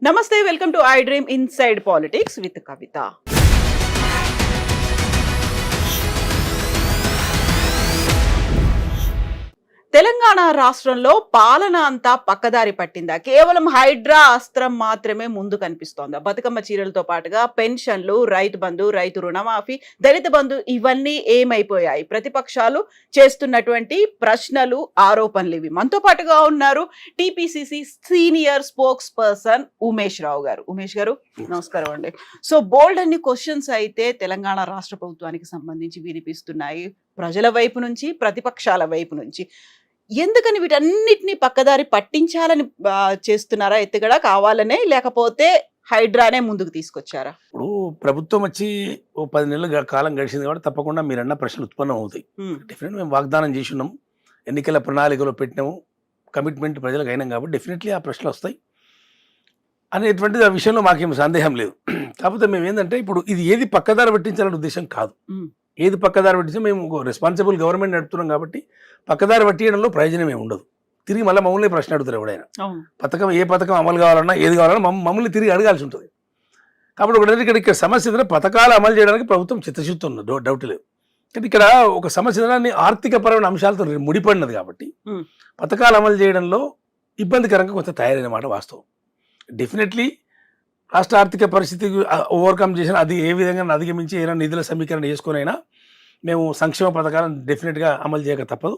నమస్తే, welcome to I dream inside politics with Kavitha. Telangana రాష్ట్రంలో పాలన అంతా పక్కదారి పట్టిందా? కేవలం హైడ్రా అస్త్రం మాత్రమే ముందు కనిపిస్తోందా? బతుకమ్మ చీరలతో పాటుగా పెన్షన్లు, రైతు బంధు, రైతు రుణమాఫీ, దళిత బంధు ఇవన్నీ ఏమైపోయాయి? ప్రతిపక్షాలు చేస్తున్నటువంటి ప్రశ్నలు, ఆరోపణలు ఇవి. మనతో పాటుగా ఉన్నారు TPCC senior spokesperson Umesh Rao గారు. ఉమేష్ గారు నమస్కారం అండి. సో బోల్డ్ అన్ని క్వశ్చన్స్ అయితే తెలంగాణ రాష్ట్ర ప్రభుత్వానికి సంబంధించి వినిపిస్తున్నాయి, ప్రజల వైపు నుంచి, ప్రతిపక్షాల వైపు నుంచి. ఎందుకని వీటన్నిటిని పక్కదారి పట్టించాలని చేస్తున్నారా? ఎత్తుగడ కావాలనే, లేకపోతే హైడ్రానే ముందుకు తీసుకొచ్చారా? ఇప్పుడు ప్రభుత్వం వచ్చి ఓ 10 నెలల కాలం గడిచింది కాబట్టి తప్పకుండా మీరన్న ప్రశ్నలు ఉత్పన్నం అవుతాయి. డెఫినెట్ మేము వాగ్దానం చేసి ఉన్నాం, ఎన్నికల ప్రణాళికలో పెట్టినాము, కమిట్మెంట్ ప్రజలకు అయినాం కాబట్టి డెఫినెట్లీ ఆ ప్రశ్నలు వస్తాయి అనేటువంటిది ఆ విషయంలో మాకేం సందేహం లేదు. కాకపోతే మేము ఏంటంటే ఇప్పుడు ఇది ఏది పక్కదారి పట్టించాలనే ఉద్దేశం కాదు. ఏది పక్కదారి పట్టించి మేము రెస్పాన్సిబుల్ గవర్నమెంట్ నడుపుతున్నాం కాబట్టి పక్కదారి పట్టియడంలో ప్రయోజనం ఏమి ఉండదు. తిరిగి మళ్ళీ మమ్మల్ని ప్రశ్న అడుగుతారు ఎవడైనా. ఏ పథకం అమలు కావాలన్నా ఏది కావాలన్నా మమ్మల్ని తిరిగి అడగాల్సి ఉంటుంది. కాబట్టి ఒకటి ఇక్కడ సమస్య ఏదైనా పథకాలు అమలు చేయడానికి ప్రభుత్వం చిత్తశుద్ధి ఉన్నది, డౌట్ లేదు. కానీ ఇక్కడ ఒక సమస్య ఏదైనా ఆర్థికపరమైన అంశాలతో ముడిపడినది కాబట్టి పథకాలు అమలు చేయడంలో ఇబ్బందికరంగా కొంత తయారైన మాట వాస్తవం. డెఫినెట్లీ రాష్ట్ర ఆర్థిక పరిస్థితి ఓవర్కమ్ చేసిన అది ఏ విధంగా అధిగమించి ఏదైనా నిధుల సమీకరణ చేసుకునైనా మేము సంక్షేమ పథకాలను డెఫినెట్గా అమలు చేయక తప్పదు.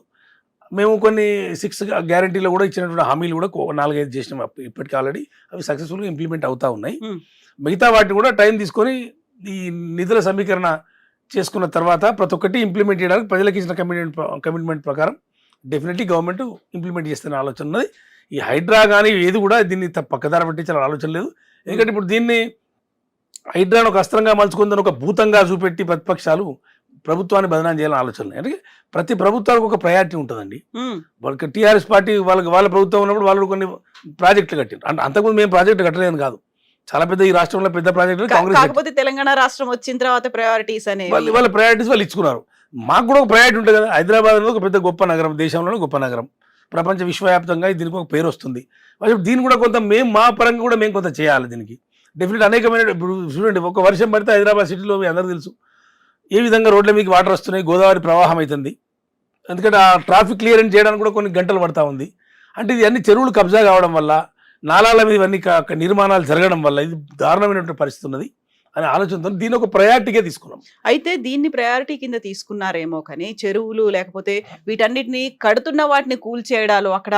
మేము కొన్ని 6 గ్యారంటీలో కూడా ఇచ్చినటువంటి హామీలు కూడా 4-5 చేసినాం ఇప్పటికీ ఆల్రెడీ. అవి సక్సెస్ఫుల్గా ఇంప్లిమెంట్ అవుతూ ఉన్నాయి. మిగతా వాటిని కూడా టైం తీసుకొని ఈ నిధుల సమీకరణ చేసుకున్న తర్వాత ప్రతి ఒక్కటి ఇంప్లిమెంట్ చేయడానికి ప్రజలకు ఇచ్చిన కమిట్మెంట్ ప్రకారం డెఫినెట్లీ గవర్నమెంట్ ఇంప్లిమెంట్ చేస్తున్న ఆలోచన ఉన్నది. ఈ హైడ్రా కానీ ఏది కూడా దీన్ని పక్కదారి పట్టించాలని ఆలోచన లేదు. ఎందుకంటే ఇప్పుడు దీన్ని హైడ్రాను ఒక అస్త్రంగా మలుచుకుందని ఒక భూతంగా చూపెట్టి ప్రతిపక్షాలు ప్రభుత్వాన్ని బదనాం చేయాలని ఆలోచన. అంటే ప్రతి ప్రభుత్వానికి ఒక ప్రయారిటీ ఉంటుందండి. వాళ్ళకి టీఆర్ఎస్ పార్టీ వాళ్ళ ప్రభుత్వం ఉన్నప్పుడు వాళ్ళు కొన్ని ప్రాజెక్టులు కట్టారు. అంటే అంతకుముందు మేము ప్రాజెక్టు కట్టలేదు కాదు, చాలా పెద్ద ఈ రాష్ట్రంలో పెద్ద ప్రాజెక్టులు కాంగ్రెస్. తెలంగాణ రాష్ట్రం వచ్చిన తర్వాత ప్రయారిటీస్ వాళ్ళ ప్రయారిటీస్ వాళ్ళు ఇచ్చుకున్నారు. మాకు కూడా ఒక ప్రయారిటీ ఉంటుంది కదా. హైదరాబాద్ అనేది ఒక పెద్ద గొప్ప నగరం, దేశంలోనే గొప్ప నగరం, ప్రపంచ విశ్వవ్యాప్తంగా దీనికి ఒక పేరు వస్తుంది. దీన్ని కూడా కొంత మేము మా పరంగా కూడా మేము కొంత చేయాలి. దీనికి డెఫినెట్ అనేకమైన ఇప్పుడు చూడండి, ఒక వర్షం పడితే హైదరాబాద్ సిటీలో మీ అందరూ తెలుసు ఏ విధంగా రోడ్ల మీకు వాటర్ వస్తున్నాయి, గోదావరి ప్రవాహం అవుతుంది. ఎందుకంటే ఆ ట్రాఫిక్ క్లియరెన్స్ చేయడానికి కూడా కొన్ని గంటలు పడతా ఉంది. అంటే ఇది అన్ని చెరువులు కబ్జా కావడం వల్ల, నాలాల మీద ఇవన్నీ నిర్మాణాలు జరగడం వల్ల ఇది దారుణమైనటువంటి పరిస్థితి ఉన్నది అనే ఆలోచనతో దీన్ని ఒక ప్రయారిటీగా తీసుకున్నాం. అయితే దీన్ని ప్రయారిటీ కింద తీసుకున్నారేమో కానీ చెరువులు లేకపోతే వీటన్నిటిని కడుతున్న వాటిని కూల్చేయడాలు, అక్కడ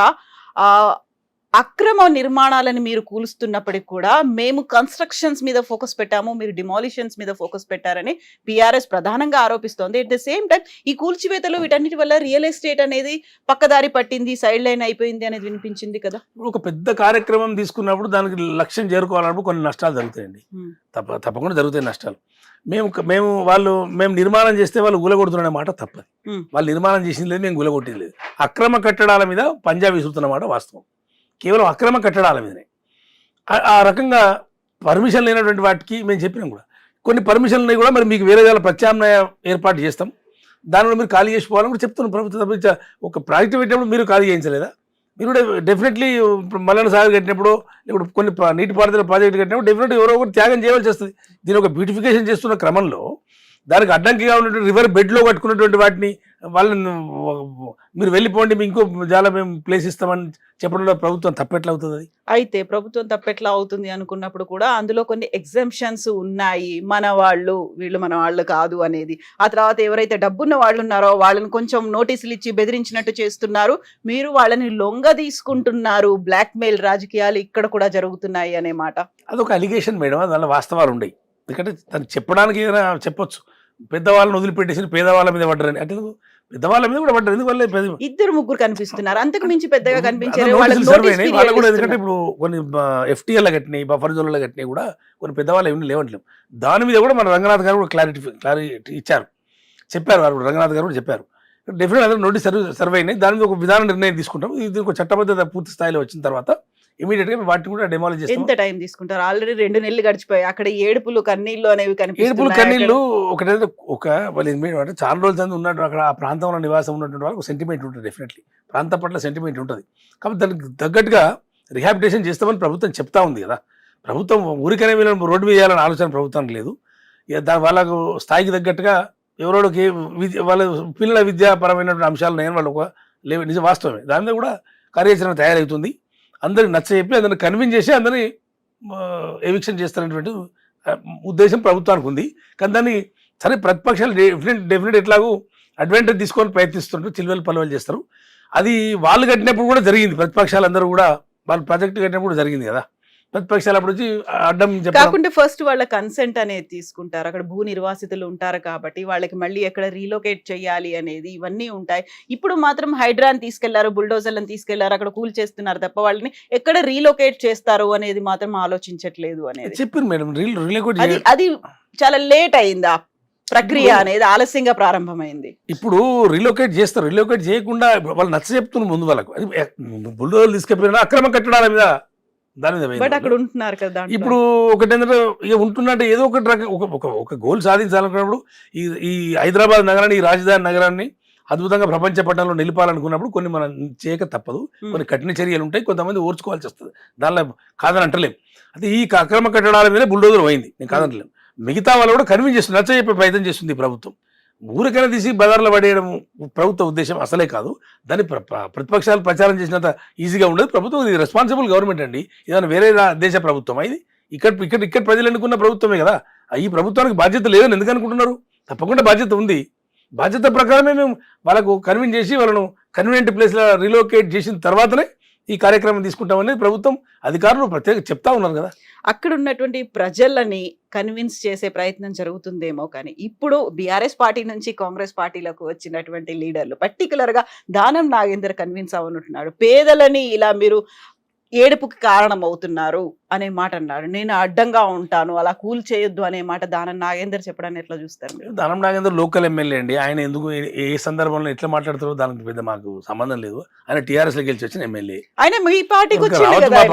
అక్రమ నిర్మాణాలను మీరు కూలుస్తున్నప్పటికి కూడా మేము కన్స్ట్రక్షన్స్ మీద ఫోకస్ పెట్టాము, మీరు డిమాలిషన్స్ మీద ఫోకస్ పెట్టారని పిఆర్ఎస్ ప్రధానంగా ఆరోపిస్తోంది. ఎట్ ద సేమ్ టైం ఈ కూల్చివేతలు వీటన్నిటి వల్ల రియల్ ఎస్టేట్ అనేది పక్కదారి పట్టింది, సైడ్ లైన్ అయిపోయింది అనేది వినిపించింది కదా. ఒక పెద్ద కార్యక్రమం తీసుకున్నప్పుడు దానికి లక్ష్యం చేరుకోవాలన్నప్పుడు కొన్ని నష్టాలు జరుగుతాయండి. తప్పకుండా జరుగుతాయి నష్టాలు. మేము నిర్మాణం చేస్తే వాళ్ళు గులగొడుతున్న మాట తప్పది. వాళ్ళు నిర్మాణం చేసింది లేదు, మేము గులగొట్టింది లేదు. అక్రమ కట్టడాల మీద పంజాబ్ విసురుతున్న మాట వాస్తవం. కేవలం అక్రమ కట్టడాల మీదనే ఆ రకంగా పర్మిషన్ లేనటువంటి వాటికి మేము చెప్పినాం కూడా కొన్ని పర్మిషన్లు కూడా మరి మీకు వేరే ప్రత్యామ్నాయ ఏర్పాటు చేస్తాం, దానిలో మీరు ఖాళీ చేసుకోవాలని కూడా చెప్తున్నాం. ప్రభుత్వం ఒక ప్రాజెక్టు పెట్టినప్పుడు మీరు ఖాళీ చేయించలేదా? మీరు కూడా డెఫినెట్లీ మల్లన్న సాగర్ కట్టినప్పుడు ఇప్పుడు కొన్ని నీటిపారుదల ప్రాజెక్టు కట్టినప్పుడు డెఫినెట్లీ ఎవరో ఒకటి త్యాగం చేయవలసి వస్తుంది. దీని ఒక బ్యూటిఫికేషన్ చేస్తున్న క్రమంలో దానికి అడ్డంకిగా ఉన్నటువంటి రివర్ బెడ్లో కట్టుకున్నటువంటి వాటిని వాళ్ళని మీరు వెళ్ళిపోండి, మీకు ఇంకో చాలా మేము ప్లేస్ ఇస్తామని చెప్పడంలో ప్రభుత్వం తప్పెట్లా అవుతుంది? అది అయితే ప్రభుత్వం తప్పెట్లా అవుతుంది అనుకున్నప్పుడు కూడా అందులో కొన్ని ఎగ్జంప్షన్స్ ఉన్నాయి. మన వాళ్ళు వీళ్ళు మన వాళ్ళు కాదు అనేది. ఆ తర్వాత ఎవరైతే డబ్బున్న వాళ్ళు ఉన్నారో వాళ్ళని కొంచెం నోటీసులు ఇచ్చి బెదిరించినట్టు చేస్తున్నారు, మీరు వాళ్ళని లొంగ తీసుకుంటున్నారు, బ్లాక్మెయిల్ రాజకీయాలు ఇక్కడ కూడా జరుగుతున్నాయి అనే మాట. అదొక అలిగేషన్ మేడం, దానిలో వాస్తవాలు ఉన్నాయి. ఎందుకంటే తను చెప్పడానికి ఏదైనా చెప్పొచ్చు, పెద్దవాళ్ళని వదిలిపెట్టేసి పేదవాళ్ళ మీద పడ్డారని. అంటే పెద్దవాళ్ళ మీద కూడా పడ్డారు. ఎందువల్ల 2-3 కనిపిస్తున్నారు, అంతకు మించి పెద్దగా కనిపించారు. ఎందుకంటే ఇప్పుడు కొన్ని FTL కట్టినాయి, బఫర్ జోన్లలో కట్టినాయి కూడా కొన్ని పెద్దవాళ్ళు ఏమి లేవట్లేము. దాని మీద కూడా మన రంగనాథ్ గారు కూడా క్లారిటీ ఇచ్చారు, చెప్పారు. వారు రంగనాథ్ గారు కూడా చెప్పారు డెఫినెట్ అందరూ నోటీస్ సర్వే అయినాయి, దాని మీద ఒక విధాన నిర్ణయం తీసుకుంటాం. ఇది ఒక చట్టబద్ధత పూర్తి స్థాయిలో వచ్చిన తర్వాత ఇమీడియట్ గా వాటిని కూడా డెమాలిష్ చేస్తాం. ఎంత టైం తీసుకుంటారు? ఆల్రెడీ 2 నెలలు గడిచిపోయాయి. అక్కడ ఏడుపులు కన్నీళ్లు అనేవి కనిపిస్తున్నాయి. ఏడుపులు కన్నీళ్లు ఒకటైతే వాళ్ళు చాలా రోజులు ఉన్నట్టు అక్కడ ఆ ప్రాంతంలో నివాసం ఉన్నటువంటి వాళ్ళకి సెంటిమెంట్ ఉంటుంది. డెఫినెట్లీ ప్రాంతం పట్ల సెంటిమెంట్ ఉంటుంది. కాబట్టి దానికి తగ్గట్టుగా రిహాబిలిటేషన్ చేస్తామని ప్రభుత్వం చెప్తా ఉంది కదా. ప్రభుత్వం ఊరికనే వీళ్ళని రోడ్డు మీద వేయాలని ఆలోచన ప్రభుత్వానికి లేదు. ఇక దాని వాళ్ళకు స్థాయికి తగ్గట్టుగా ఎవరోడికి వాళ్ళ పిల్లల విద్యాపరమైనటువంటి అంశాలు నేను వాళ్ళు ఒక లేవు, నిజం వాస్తవమే. దాని మీద కూడా కార్యాచరణ తయారవుతుంది. అందరికి నచ్చ చెప్పి అందరిని కన్విన్స్ చేసి అందరినీ ఎవిక్షన్ చేస్తున్నటువంటి ఉద్దేశం ప్రభుత్వానికి ఉంది. కానీ దాన్ని సరే ప్రతిపక్షాలు డెఫినెట్ ఎట్లాగూ అడ్వాంటేజ్ తీసుకొని ప్రయత్నిస్తుంటారు, చిల్వెలు పలువలు చేస్తారు. అది వాళ్ళు కట్టినప్పుడు కూడా జరిగింది. ప్రతిపక్షాలు అందరూ కూడా వాళ్ళు ప్రాజెక్టు కట్టినప్పుడు కూడా జరిగింది కదా. ప్రతిపక్షాలు అప్పుడు వచ్చి అడ్డం కాకుండా ఫస్ట్ వాళ్ళ కన్సెంట్ అనేది తీసుకుంటారు. అక్కడ భూ నిర్వాసితులు ఉంటారు కాబట్టి వాళ్ళకి మళ్ళీ ఎక్కడ రీలొకేట్ చేయాలి అనేది ఇవన్నీ ఉంటాయి. ఇప్పుడు మాత్రం హైడ్రాని తీసుకెళ్లారు, బుల్డోజర్లను తీసుకెళ్లారు, అక్కడ కూల్ చేస్తున్నారు తప్ప వాళ్ళని ఎక్కడ రీలొకేట్ చేస్తారు అనేది మాత్రం ఆలోచించట్లేదు అనేది చెప్పింది మేడం. అది చాలా లేట్ అయింది. ఆ ప్రక్రియ అనేది ఆలస్యంగా ప్రారంభమైంది. ఇప్పుడు రిలోకేట్ చేస్తారు. రిలోకేట్ చేయకుండా వాళ్ళు నచ్చ చెప్తున్నారు ముందు వాళ్ళకు. అది బుల్డోజర్లు తీసుకెళ్ళిపోయినా అక్రమ కట్టడాల మీద దాని మీద అక్కడ ఉంటున్నారు కదా. ఇప్పుడు ఒకటి ఏంటంటే ఇక ఉంటున్నట్టు ఏదో ఒకటి ఒక గోల్ సాధించాలనుకున్నప్పుడు ఈ హైదరాబాద్ నగరాన్ని, ఈ రాజధాని నగరాన్ని అద్భుతంగా ప్రపంచ పట్టణంలో నిలిపాలనుకున్నప్పుడు కొన్ని మనం చేయక తప్పదు. కొన్ని కఠిన చర్యలు ఉంటాయి, కొంతమంది ఓర్చుకోవాల్సి వస్తుంది. దానిలో కాదని అంటలేం. అయితే ఈ అక్రమ కట్టడాల మీద బుల్డోజర్ పోయింది, నేను కాదంటలేం. మిగతా వాళ్ళు కూడా కన్విన్స్ చేస్తుంది, నచ్చ చెప్పే ప్రయత్నం చేస్తుంది ప్రభుత్వం. ఊరికైనా తీసి బజార్లో పడేయడం ప్రభుత్వ ఉద్దేశం అసలే కాదు. దాన్ని ప్రతిపక్షాలు ప్రచారం చేసినంత ఈజీగా ఉండదు. ప్రభుత్వం ఇది రెస్పాన్సిబుల్ గవర్నమెంట్ అండి. ఏదైనా వేరే దేశ ప్రభుత్వం ఇది ఇక్కడ ప్రజలు ఎన్నుకున్న ప్రభుత్వమే కదా. ఈ ప్రభుత్వానికి బాధ్యత లేదని ఎందుకు అనుకుంటున్నారు? తప్పకుండా బాధ్యత ఉంది. బాధ్యత ప్రకారమే మేము వాళ్ళకు కన్విన్స్ చేసి వాళ్ళను కన్వీనియంట్ ప్లేస్లో రిలోకేట్ చేసిన తర్వాతనే ఈ కార్యక్రమం తీసుకుంటామనేది ప్రభుత్వం అధికారులు ప్రత్యేకంగా చెప్తా ఉన్నారు కదా. అక్కడ ఉన్నటువంటి ప్రజలని కన్విన్స్ చేసే ప్రయత్నం జరుగుతుందేమో, కానీ ఇప్పుడు బీఆర్ఎస్ పార్టీ నుంచి కాంగ్రెస్ పార్టీలకు వచ్చినటువంటి లీడర్లు పర్టికులర్ గా దానం నాగేందర్ కన్విన్స్ అవ్వనుంటున్నాడు. పేదలని ఇలా మీరు ఏడుపుకి కారణం అవుతున్నారు అనే మాట అన్నాడు. నేను అడ్డంగా ఉంటాను, అలా కూల్ చేయొద్దు అనే మాట దానం నాగేందర్ చెప్పడాన్ని ఎట్లా చూస్తారు మీరు? దానం నాగేందర్ లోకల్ ఎమ్మెల్యే అండి. ఆయన ఎందుకు ఏ సందర్భంలో ఎట్లా మాట్లాడతారో దానికి పెద్ద మాకు సంబంధం లేదు. ఆయన టీఆర్ఎస్ లో గెలిచి వచ్చిన ఎమ్మెల్యే. ఆయన మీ పార్టీకి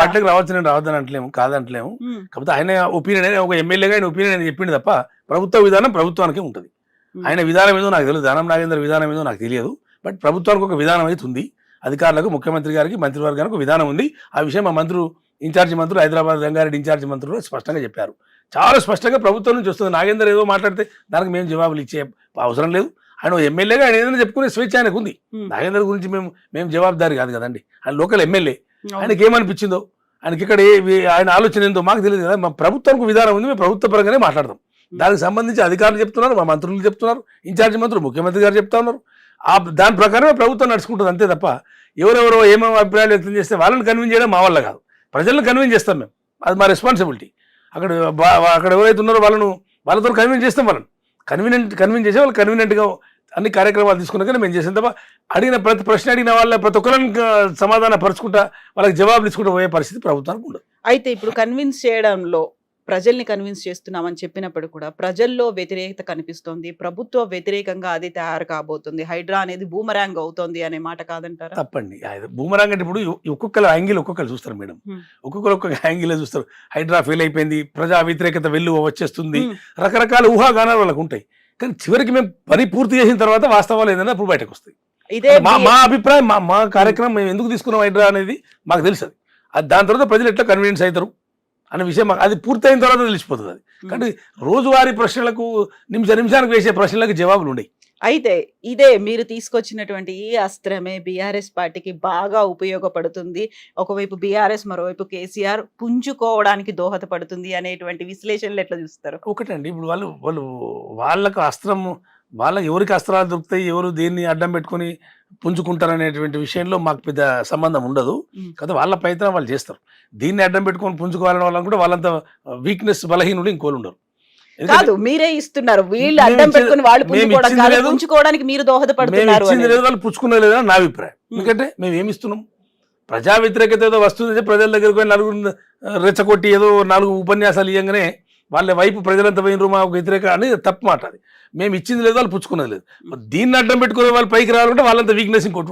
పార్టీకి రావచ్చు, నేను రావద్దని అంటలేము, కాదంటలేము. కాకపోతే ఆయన ఒపీనియన్, ఒక ఎమ్మెల్యేగా ఆయన ఒపీనియన్ చెప్పింది తప్ప ప్రభుత్వ విధానం ప్రభుత్వానికే ఉంటుంది. ఆయన విధానం ఏదో నాకు తెలియదు, దానం నాగేందర్ విధానం ఏదో నాకు తెలియదు. బట్ ప్రభుత్వానికి ఒక విధానం అయితే ఉంది. అధికారులకు, ముఖ్యమంత్రి గారికి, మంత్రివర్గానికి విధానం ఉంది. ఆ విషయం మా ఇన్ఛార్జి మంత్రులు, హైదరాబాద్ రంగారెడ్డి ఇన్ఛార్జి మంత్రులు స్పష్టంగా చెప్పారు. చాలా స్పష్టంగా ప్రభుత్వం నుంచి వస్తుంది. నాగేందర్ ఏదో మాట్లాడితే దానికి మేము జవాబులు ఇచ్చే అవసరం లేదు. ఆయన ఎమ్మెల్యేగా ఆయన ఏదైనా చెప్పుకునే స్వేచ్ఛ ఆయనకు ఉంది. నాగేందర్ గురించి మేము జవాబుదారి కాదు కదండి. ఆయన లోకల్ ఎమ్మెల్యే. ఆయనకి ఏమనిపించిందో, ఆయనకి ఇక్కడ ఆయన ఆలోచన ఏందో మాకు తెలియదు కదా. మా ప్రభుత్వానికి విధానం ఉంది, మేము ప్రభుత్వ పరంగానే మాట్లాడతాం. దానికి సంబంధించి అధికారులు చెప్తున్నారు, మా మంత్రులు చెప్తున్నారు, ఇన్ఛార్జి మంత్రులు, ముఖ్యమంత్రి గారు చెప్తా ఉన్నారు. దాని ప్రకారమే ప్రభుత్వం నడుచుకుంటుంది, అంతే తప్ప ఎవరెవరో ఏమేమో అభిప్రాయాలు వ్యక్తం చేస్తే వాళ్ళని కన్విన్స్ చేయడం మా వల్ల కాదు. ప్రజలను కన్విన్స్ చేస్తాం మేము, అది మా రెస్పాన్సిబిలిటీ. అక్కడ ఎవరైతే ఉన్నారో వాళ్ళతో కన్విన్స్ చేస్తాం. వాళ్ళని కన్విన్స్ చేసే వాళ్ళు కన్వీనియంట్గా అన్ని కార్యక్రమాలు తీసుకున్నాకనే మేము చేసాం తప్ప అడిగిన ప్రతి ప్రశ్న అడిగిన వాళ్ళ ప్రతి ఒక్కరిని సమాధానం పరుచుకుంటా వాళ్ళకి జవాబులు ఇచ్చుకుంటూ పోయే పరిస్థితి ప్రభుత్వానికి ఉండదు. అయితే ఇప్పుడు కన్విన్స్ చేయడంలో ప్రజల్ని కన్విన్స్ చేస్తున్నామని చెప్పినప్పుడు కూడా ప్రజల్లో వ్యతిరేకత కనిపిస్తోంది. ప్రభుత్వ వ్యతిరేకంగా అది తయారు కాబోతుంది. హైడ్రా అనేది బూమరాంగ్ అవుతోంది అనే మాట కాదంటారా? తప్పండి. బూమరాంగ్ అంటే ఇప్పుడు ఒక్కొక్కరు యాంగిల్ ఒక్కొక్కరు చూస్తారు మేడం. ఒక్కొక్క యాంగిల్ చూస్తారు. హైడ్రా ఫెయిల్ అయిపోయింది, ప్రజా వ్యతిరేకత వచ్చేస్తుంది, రకరకాల ఊహాగానాలు వాళ్ళకు ఉంటాయి. కానీ చివరికి మేము పని పూర్తి చేసిన తర్వాత వాస్తవాలు ఏంటంటే అప్పుడు బయటకు వస్తాయి. ఇదే మా అభిప్రాయం. మా కార్యక్రమం మేము ఎందుకు తీసుకున్నాం హైడ్రా అనేది మాకు తెలుసు. అది దాని తర్వాత ప్రజలు ఎట్లా కన్వీనియన్స్ అవుతారు అనే విషయం మాకు అది పూర్తయిన తర్వాత తెలిసిపోతుంది. అది కానీ రోజువారీ ప్రశ్నలకు నిమిషానికి వేసే ప్రశ్నలకు జవాబులు ఉన్నాయి. అయితే ఇదే మీరు తీసుకొచ్చినటువంటి ఈ అస్త్రమే బీఆర్ఎస్ పార్టీకి బాగా ఉపయోగపడుతుంది. ఒకవైపు బీఆర్ఎస్, మరోవైపు కేసీఆర్ పుంజుకోవడానికి దోహదపడుతుంది అనేటువంటి విశ్లేషణలు ఎట్లా చూస్తారు? ఒకటండి, ఇప్పుడు వాళ్ళకు అస్త్రం, వాళ్ళకి ఎవరికి అస్త్రాలు దొరుకుతాయి, ఎవరు దేన్ని అడ్డం పెట్టుకుని పుంజుకుంటారనేటువంటి విషయంలో మాకు పెద్ద సంబంధం ఉండదు కదా. వాళ్ళ ప్రయత్నం వాళ్ళు చేస్తారు. దీన్ని అడ్డం పెట్టుకొని పుంజుకోవాలని వాళ్ళని కూడా వాళ్ళంత వీక్నెస్, బలహీనుడు ఇంకోలు ఉండరు. కాదు, మీరే ఇస్తున్నారు. వీళ్ళు అడ్డం పెట్టుకుని వాళ్ళు పుంజుకోవడానికి మీరు దోహదపడుతున్నారు. వాళ్ళు పుచ్చుకునే లేదని నా అభిప్రాయం. ఎందుకంటే మేము ఏమి ఇస్తున్నాం? ప్రజా వ్యతిరేకత ఏదో వస్తుంది, ప్రజల దగ్గరికి పోయి నలుగురు రెచ్చగొట్టి ఏదో 4 ఉపన్యాసాలు ఇవ్వగానే వాళ్ళ వైపు ప్రజలంతా పోయినరు మా వ్యతిరేక అని తప్పు మాట. అది మేము ఇచ్చింది లేదు, వాళ్ళు పుచ్చుకున్నది లేదు. దీన్ని అడ్డం పెట్టుకునే వాళ్ళు పైకి రావాలంటే వాళ్ళంతా వీక్నెస్ ఇంకోటి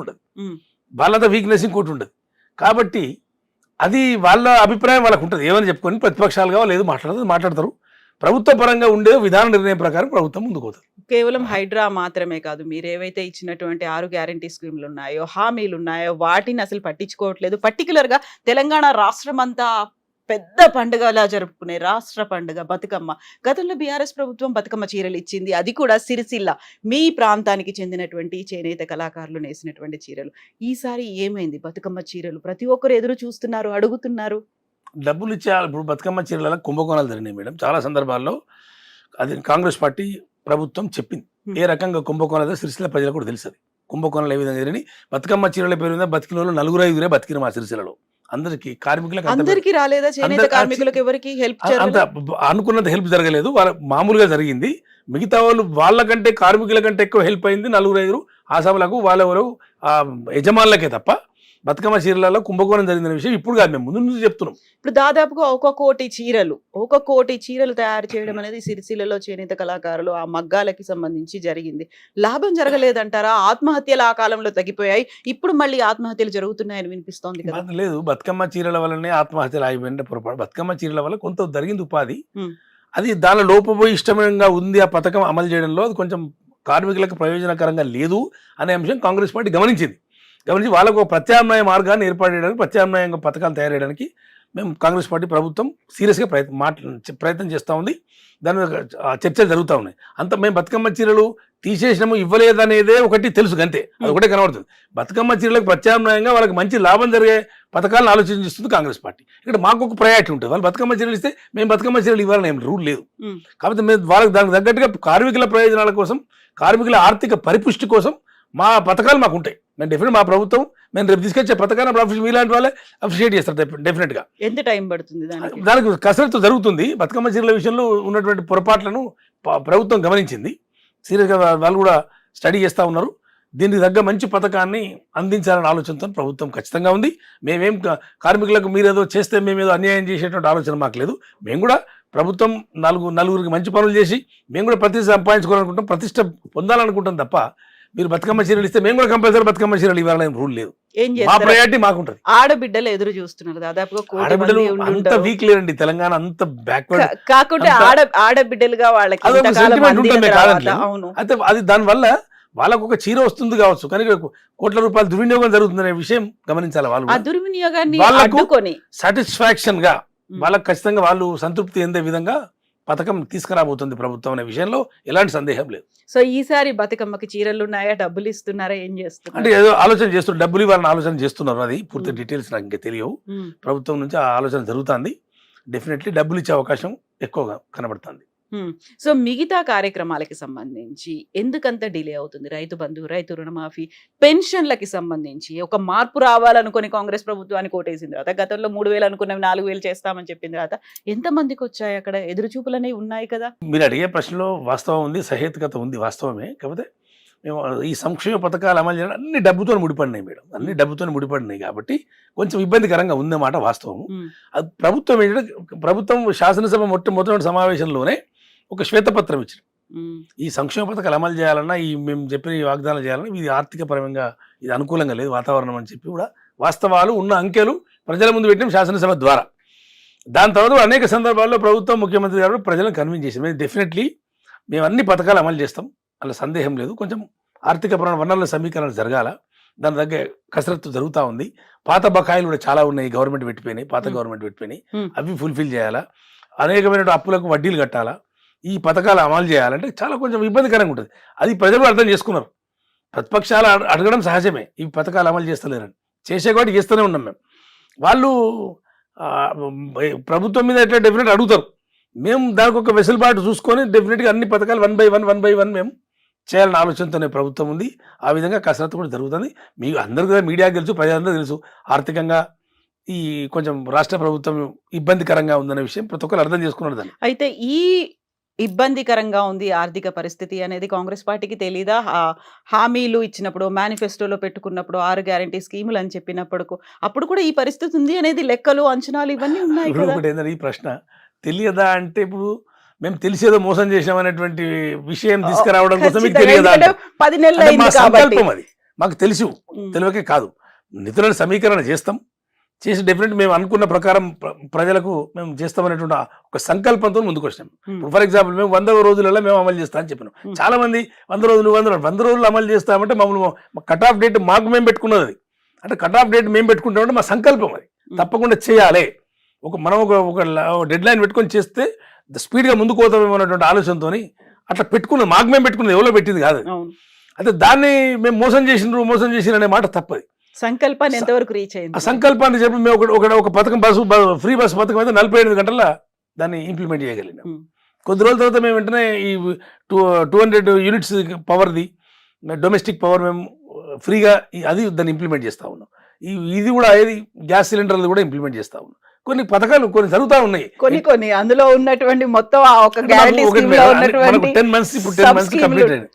ఉండదు. కాబట్టి అది వాళ్ళ అభిప్రాయం వాళ్ళకు ఉంటుంది. ఏమని చెప్పుకొని ప్రతిపక్షాలుగా వాళ్ళు ఏదో మాట్లాడతారు. ప్రభుత్వ పరంగా ఉండే విధాన నిర్ణయం ప్రకారం ప్రభుత్వం ముందుకు పోతారు. కేవలం హైడ్రా మాత్రమే కాదు, మీరు ఏవైతే ఇచ్చినటువంటి 6 గ్యారంటీ స్కీమ్లు ఉన్నాయో, హామీలు ఉన్నాయో, వాటిని అసలు పట్టించుకోవట్లేదు. పర్టికులర్ గా తెలంగాణ రాష్ట్రం అంతా పెద్ద పండుగలా జరుపుకునే రాష్ట్ర పండుగ బతుకమ్మ. గతంలో బీఆర్ఎస్ ప్రభుత్వం బతుకమ్మ చీరలు ఇచ్చింది. అది కూడా సిరిసిల్ల మీ ప్రాంతానికి చెందినటువంటి చేనేత కళాకారులు నేసినటువంటి చీరలు. ఈసారి ఏమైంది బతుకమ్మ చీరలు? ప్రతి ఒక్కరు ఎదురు చూస్తున్నారు, అడుగుతున్నారు. డబ్బులు ఇచ్చే ఇప్పుడు బతుకమ్మ చీరల కుంభకోణాలు జరిగినాయి మేడం. చాలా సందర్భాల్లో అది కాంగ్రెస్ పార్టీ ప్రభుత్వం చెప్పింది ఏ రకంగా కుంభకోణాలు సిరిసిల్ల ప్రజలకు కూడా తెలుసు. అది కుంభకోణాలు ఏ విధంగా జరిగినాయి. బతుకమ్మ చీరల పేరు మీద బతికిన వాళ్ళు 4-5 బతికిన మా సిరిసిల్లలో. అందరికి కార్మికులకు అందరికీ రాలేదా? చేనేత కార్మికులకు ఎవరికి హెల్ప్ అంత అనుకున్నంత హెల్ప్ జరగలేదు. వాళ్ళ మామూలుగా జరిగింది. మిగతా వాళ్ళు వాళ్ళకంటే కార్మికుల కంటే ఎక్కువ హెల్ప్ అయింది 4-5 ఆసాములకు వాళ్ళెవరు యజమానులకే తప్ప బతుకమ్మ చీరలలో కుంభకోణం జరిగిన విషయం ఇప్పుడు కాదు, మేము ముందు నుంచి చెప్తున్నాం. ఇప్పుడు దాదాపుగా 1 కోటి చీరలు తయారు చేయడం అనేది సిరిసిల్లలో చేనేత కళాకారులు ఆ మగ్గాలకి సంబంధించి జరిగింది. లాభం జరగలేదంటారా? ఆత్మహత్యలు ఆ కాలంలో తగ్గిపోయాయి, ఇప్పుడు మళ్ళీ ఆత్మహత్యలు జరుగుతున్నాయని వినిపిస్తోంది కదా. లేదు, బతుకమ్మ చీరల వల్లనే ఆత్మహత్యలు అయిపోయింటే పొరపాటు. బతుకమ్మ చీరల వల్ల కొంత జరిగింది ఉపాధి. అది దానిలో లోపభూయిష్టంగా ఉంది. ఆ పథకం అమలు చేయడంలో అది కొంచెం కార్మికులకు ప్రయోజనకరంగా లేదు అనే అంశం కాంగ్రెస్ పార్టీ గమనించి వాళ్ళకు ఒక ప్రత్యామ్నాయ మార్గాన్ని ఏర్పాటు చేయడానికి, ప్రత్యామ్నాయంగా పథకాలు తయారు చేయడానికి మేము కాంగ్రెస్ పార్టీ ప్రభుత్వం సీరియస్గా ప్రయత్నం చేస్తూ ఉంది. దాని మీద చర్చలు జరుగుతూ ఉన్నాయి. అంత మేము బతుకమ్మ చీరలు తీసేసినాము ఇవ్వలేదనేదే ఒకటి తెలుసు, అంతే. అది ఒకటే కనబడుతుంది. బతుకమ్మ చీరలకు ప్రత్యామ్నాయంగా వాళ్ళకి మంచి లాభం జరిగే పథకాలను ఆలోచించిస్తుంది కాంగ్రెస్ పార్టీ. ఇక్కడ మాకు ఒక ప్రయారిటీ ఉంటుంది. వాళ్ళు బతుకమ్మ చీరలు ఇస్తే మేము బతుకమ్మ చీరలు ఇవ్వాలని ఏం రూల్ లేదు. కాబట్టి మేము వాళ్ళకి దానికి తగ్గట్టుగా కార్మికుల ప్రయోజనాల కోసం, కార్మికుల ఆర్థిక పరిపుష్టి కోసం మా పథకాలు మాకు ఉంటాయి. మేము డెఫినెట్ మా ప్రభుత్వం మేము రేపు తీసుకొచ్చే పథకాన్ని మీలాంటి వాళ్ళే అప్రిషియేట్ చేస్తారు డెఫినెట్గా. ఎంత టైం పడుతుంది దానికి? కసరత్తు జరుగుతుంది. బతుకమ్మ చీరల విషయంలో ఉన్నటువంటి పొరపాట్లను ప్రభుత్వం గమనించింది. సీరియస్గా వాళ్ళు కూడా స్టడీ చేస్తూ ఉన్నారు. దీనికి తగ్గ మంచి పథకాన్ని అందించాలనే ఆలోచనతో ప్రభుత్వం ఖచ్చితంగా ఉంది. మేమేం కార్మికులకు మీరేదో చేస్తే మేమేదో అన్యాయం చేసేటువంటి ఆలోచన మాకు లేదు. మేము కూడా ప్రభుత్వం నలుగురికి మంచి పనులు చేసి మేము కూడా ప్రతిష్ట సంపాదించుకోవాలనుకుంటాం, ప్రతిష్ట పొందాలనుకుంటాం తప్ప మీరు బతుకమ్మ చీరలు ఇస్తే మేము కూడా కంపల్సరీ బతుకమ్మ చీరలు ఇవ్వాలని రూల్ లేదు. మా ప్రయారిటీ మాకుంటది. ఆడబిడ్డలు ఎదురు చూస్తున్నారు. దాదాపుగా ఆడబిడ్డలు అంత వీక్ లేరండి. తెలంగాణ అంత బ్యాక్వర్డ్ కాకుంటే ఆడబిడ్డలుగా వాళ్ళకి అయితే అది దానివల్ల వాళ్ళకు ఒక చీర వస్తుంది కావచ్చు, కానీ కోట్ల రూపాయల దుర్వినియోగం జరుగుతుందనే విషయం గమనించాలి. వాళ్ళు ఆ దుర్వినియోగాన్ని సాటిస్ఫాక్షన్ గా వాళ్ళకి ఖచ్చితంగా వాళ్ళు సంతృప్తి చెందే విధంగా పథకం తీసుకురాబోతుంది ప్రభుత్వం అనే విషయంలో ఎలాంటి సందేహం లేదు. సో ఈసారి బతుకమ్మకి చీరలు ఉన్నాయా, డబ్బులు ఇస్తున్నారా, ఏం చేస్తున్నారు? అంటే ఏదో ఆలోచన చేస్తున్నారు, డబ్బులు ఇవ్వాలని ఆలోచన చేస్తున్నారు. అది పూర్తి డీటెయిల్స్ నాకు ఇంకా తెలియవు. ప్రభుత్వం నుంచి ఆ ఆలోచన జరుగుతుంది. డెఫినెట్లీ డబ్బులు ఇచ్చే అవకాశం ఎక్కువగా కనబడుతుంది. సో మిగతా కార్యక్రమాలకి సంబంధించి ఎందుకంత డిలే అవుతుంది? రైతు బంధు, రైతు రుణమాఫీ, పెన్షన్లకి సంబంధించి ఒక మార్పు రావాలనుకుని కాంగ్రెస్ ప్రభుత్వానికి ఓటేసిన తర్వాత గతంలో 3,000 అనుకున్నవి 4,000 చేస్తామని చెప్పిన తర్వాత ఎంతమందికి వచ్చాయి? అక్కడ ఎదురుచూపులు అనేవి ఉన్నాయి కదా. మీరు అడిగే ప్రశ్నలో వాస్తవం ఉంది, సహేతుకత ఉంది, వాస్తవమే. కాకపోతే మేము ఈ సంక్షేమ పథకాలు అమలు చేయడం అన్ని డబ్బుతో ముడిపడినాయి మేడం, అన్ని డబ్బుతో ముడిపడినాయి కాబట్టి కొంచెం ఇబ్బందికరంగా ఉందన్నమాట వాస్తవం. అది ప్రభుత్వం ఏంటంటే ప్రభుత్వం శాసనసభ మొట్టమొదటి సమావేశంలోనే ఒక శ్వేతపత్రం ఇచ్చారు. ఈ సంక్షేమ పథకాలు అమలు చేయాలన్నా, ఈ మేము చెప్పిన ఈ వాగ్దానాలు చేయాలన్నా ఇది ఆర్థిక పరంగా ఇది అనుకూలంగా లేదు వాతావరణం అని చెప్పి కూడా వాస్తవాలు ఉన్న అంకెలు ప్రజల ముందు పెట్టిన శాసనసభ ద్వారా. దాని తర్వాత అనేక సందర్భాల్లో ప్రభుత్వం, ముఖ్యమంత్రి గారు ప్రజలను కన్విన్స్ చేశారు. మేము డెఫినెట్లీ మేము అన్ని పథకాలు అమలు చేస్తాం, అలా సందేహం లేదు. కొంచెం ఆర్థిక పరమైన వనరుల సమీకరణ జరగాల, దాని దగ్గర కసరత్తు జరుగుతూ ఉంది. పాత బకాయిలు కూడా చాలా ఉన్నాయి, గవర్నమెంట్ పెట్టిపోయినాయి, పాత గవర్నమెంట్ పెట్టిపోయినాయి, అవి ఫుల్ఫిల్ చేయాలా, అనేకమైన అప్పులకు వడ్డీలు కట్టాలా, ఈ పథకాలు అమలు చేయాలంటే చాలా కొంచెం ఇబ్బందికరంగా ఉంటుంది. అది ప్రజలు అర్థం చేసుకున్నారు. ప్రతిపక్షాలు అడగడం సహజమే, ఈ పథకాలు అమలు చేస్తలేరని. చేసే కాబట్టి చేస్తూనే ఉన్నాం మేము. వాళ్ళు ప్రభుత్వం మీద ఎట్లా డెఫినెట్ అడుగుతారు. మేము దానికి ఒక వెసులుబాటు చూసుకొని డెఫినెట్గా అన్ని పథకాలు 1 by 1 మేము చేయాలన్న ఆలోచనతోనే ప్రభుత్వం ఉంది. ఆ విధంగా కసరత్తు కూడా జరుగుతుంది. మీకు అందరికీ కూడా మీడియాకి తెలుసు, ప్రజలందరూ తెలుసు, ఆర్థికంగా ఈ కొంచెం రాష్ట్ర ప్రభుత్వం ఇబ్బందికరంగా ఉందనే విషయం ప్రతి ఒక్కరు అర్థం చేసుకున్నారు. దాన్ని అయితే ఈ ఇబ్బందికరంగా ఉంది ఆర్థిక పరిస్థితి అనేది కాంగ్రెస్ పార్టీకి తెలీదా? హామీలు ఇచ్చినప్పుడు, మేనిఫెస్టోలో పెట్టుకున్నప్పుడు 6 గ్యారంటీ స్కీములు అని చెప్పినప్పుడు అప్పుడు కూడా ఈ పరిస్థితి ఉంది అనేది లెక్కలు, అంచనాలు ఇవన్నీ ఉన్నాయి కదా. ఏంటంటే ఈ ప్రశ్న తెలియదా అంటే ఇప్పుడు మేము తెలిసేదో మోసం చేసామనేటువంటి విషయం తీసుకురావడం కోసం మీకు తెలియదా? 10 నెలలు మా సంకల్పం అది, మాకు తెలుసు, తెలియకే కాదు. నిధులను సమీకరణ చేస్తాం, చేసి డెఫినెట్ మేము అనుకున్న ప్రకారం ప్రజలకు మేము చేస్తామనేటువంటి ఒక సంకల్పంతో ముందుకు వచ్చినాం. ఫర్ ఎగ్జాంపుల్ మేము 100 రోజులలో మేము అమలు చేస్తా అని చెప్పినాం. చాలా మంది 100 రోజులు అమలు చేస్తామంటే మమ్మల్ని కట్ ఆఫ్ డేట్ మాకు మేము పెట్టుకున్నది. అంటే కట్ ఆఫ్ డేట్ మేము పెట్టుకుంటామంటే మా సంకల్పం అది, తప్పకుండా చేయాలి. మనం ఒక డెడ్ లైన్ పెట్టుకొని చేస్తే స్పీడ్గా ముందుకు పోతామేమో అన్నటువంటి ఆలోచనతో అట్లా పెట్టుకున్నది, మాకు మేము పెట్టుకున్నది, ఎవరో పెట్టింది కాదు. అయితే దాన్ని మేము మోసం చేసిన అనే మాట తప్పది. సంకల్పాన్ని ఎంతవరకు రీచ్ అయింది? ఆ సంకల్పాన్ని చెప్పి మేము ఒక పథకం ఫ్రీ బస్ పథకం అయితే 48 గంటల దాన్ని ఇంప్లిమెంట్ చేయగలిగినాం. కొద్ది రోజుల తర్వాత మేము వెంటనే ఈ 200 యూనిట్స్ పవర్ది డొమెస్టిక్ పవర్ మేము ఫ్రీగా అది దాన్ని ఇంప్లిమెంట్ చేస్తూ ఉన్నాం. ఇది కూడా ఏది గ్యాస్ సిలిండర్లు కూడా ఇంప్లిమెంట్ చేస్తూ ఉన్నాం. కొన్ని పథకాలు కొన్ని జరుగుతూ ఉన్నాయి, కొన్ని అందులో ఉన్నటువంటి మొత్తం ఒక గ్యారెంటీ స్కీమ్ లో ఉన్నటువంటి 10 months ఇప్పుడు 10 months కంప్లీట్ అయింది.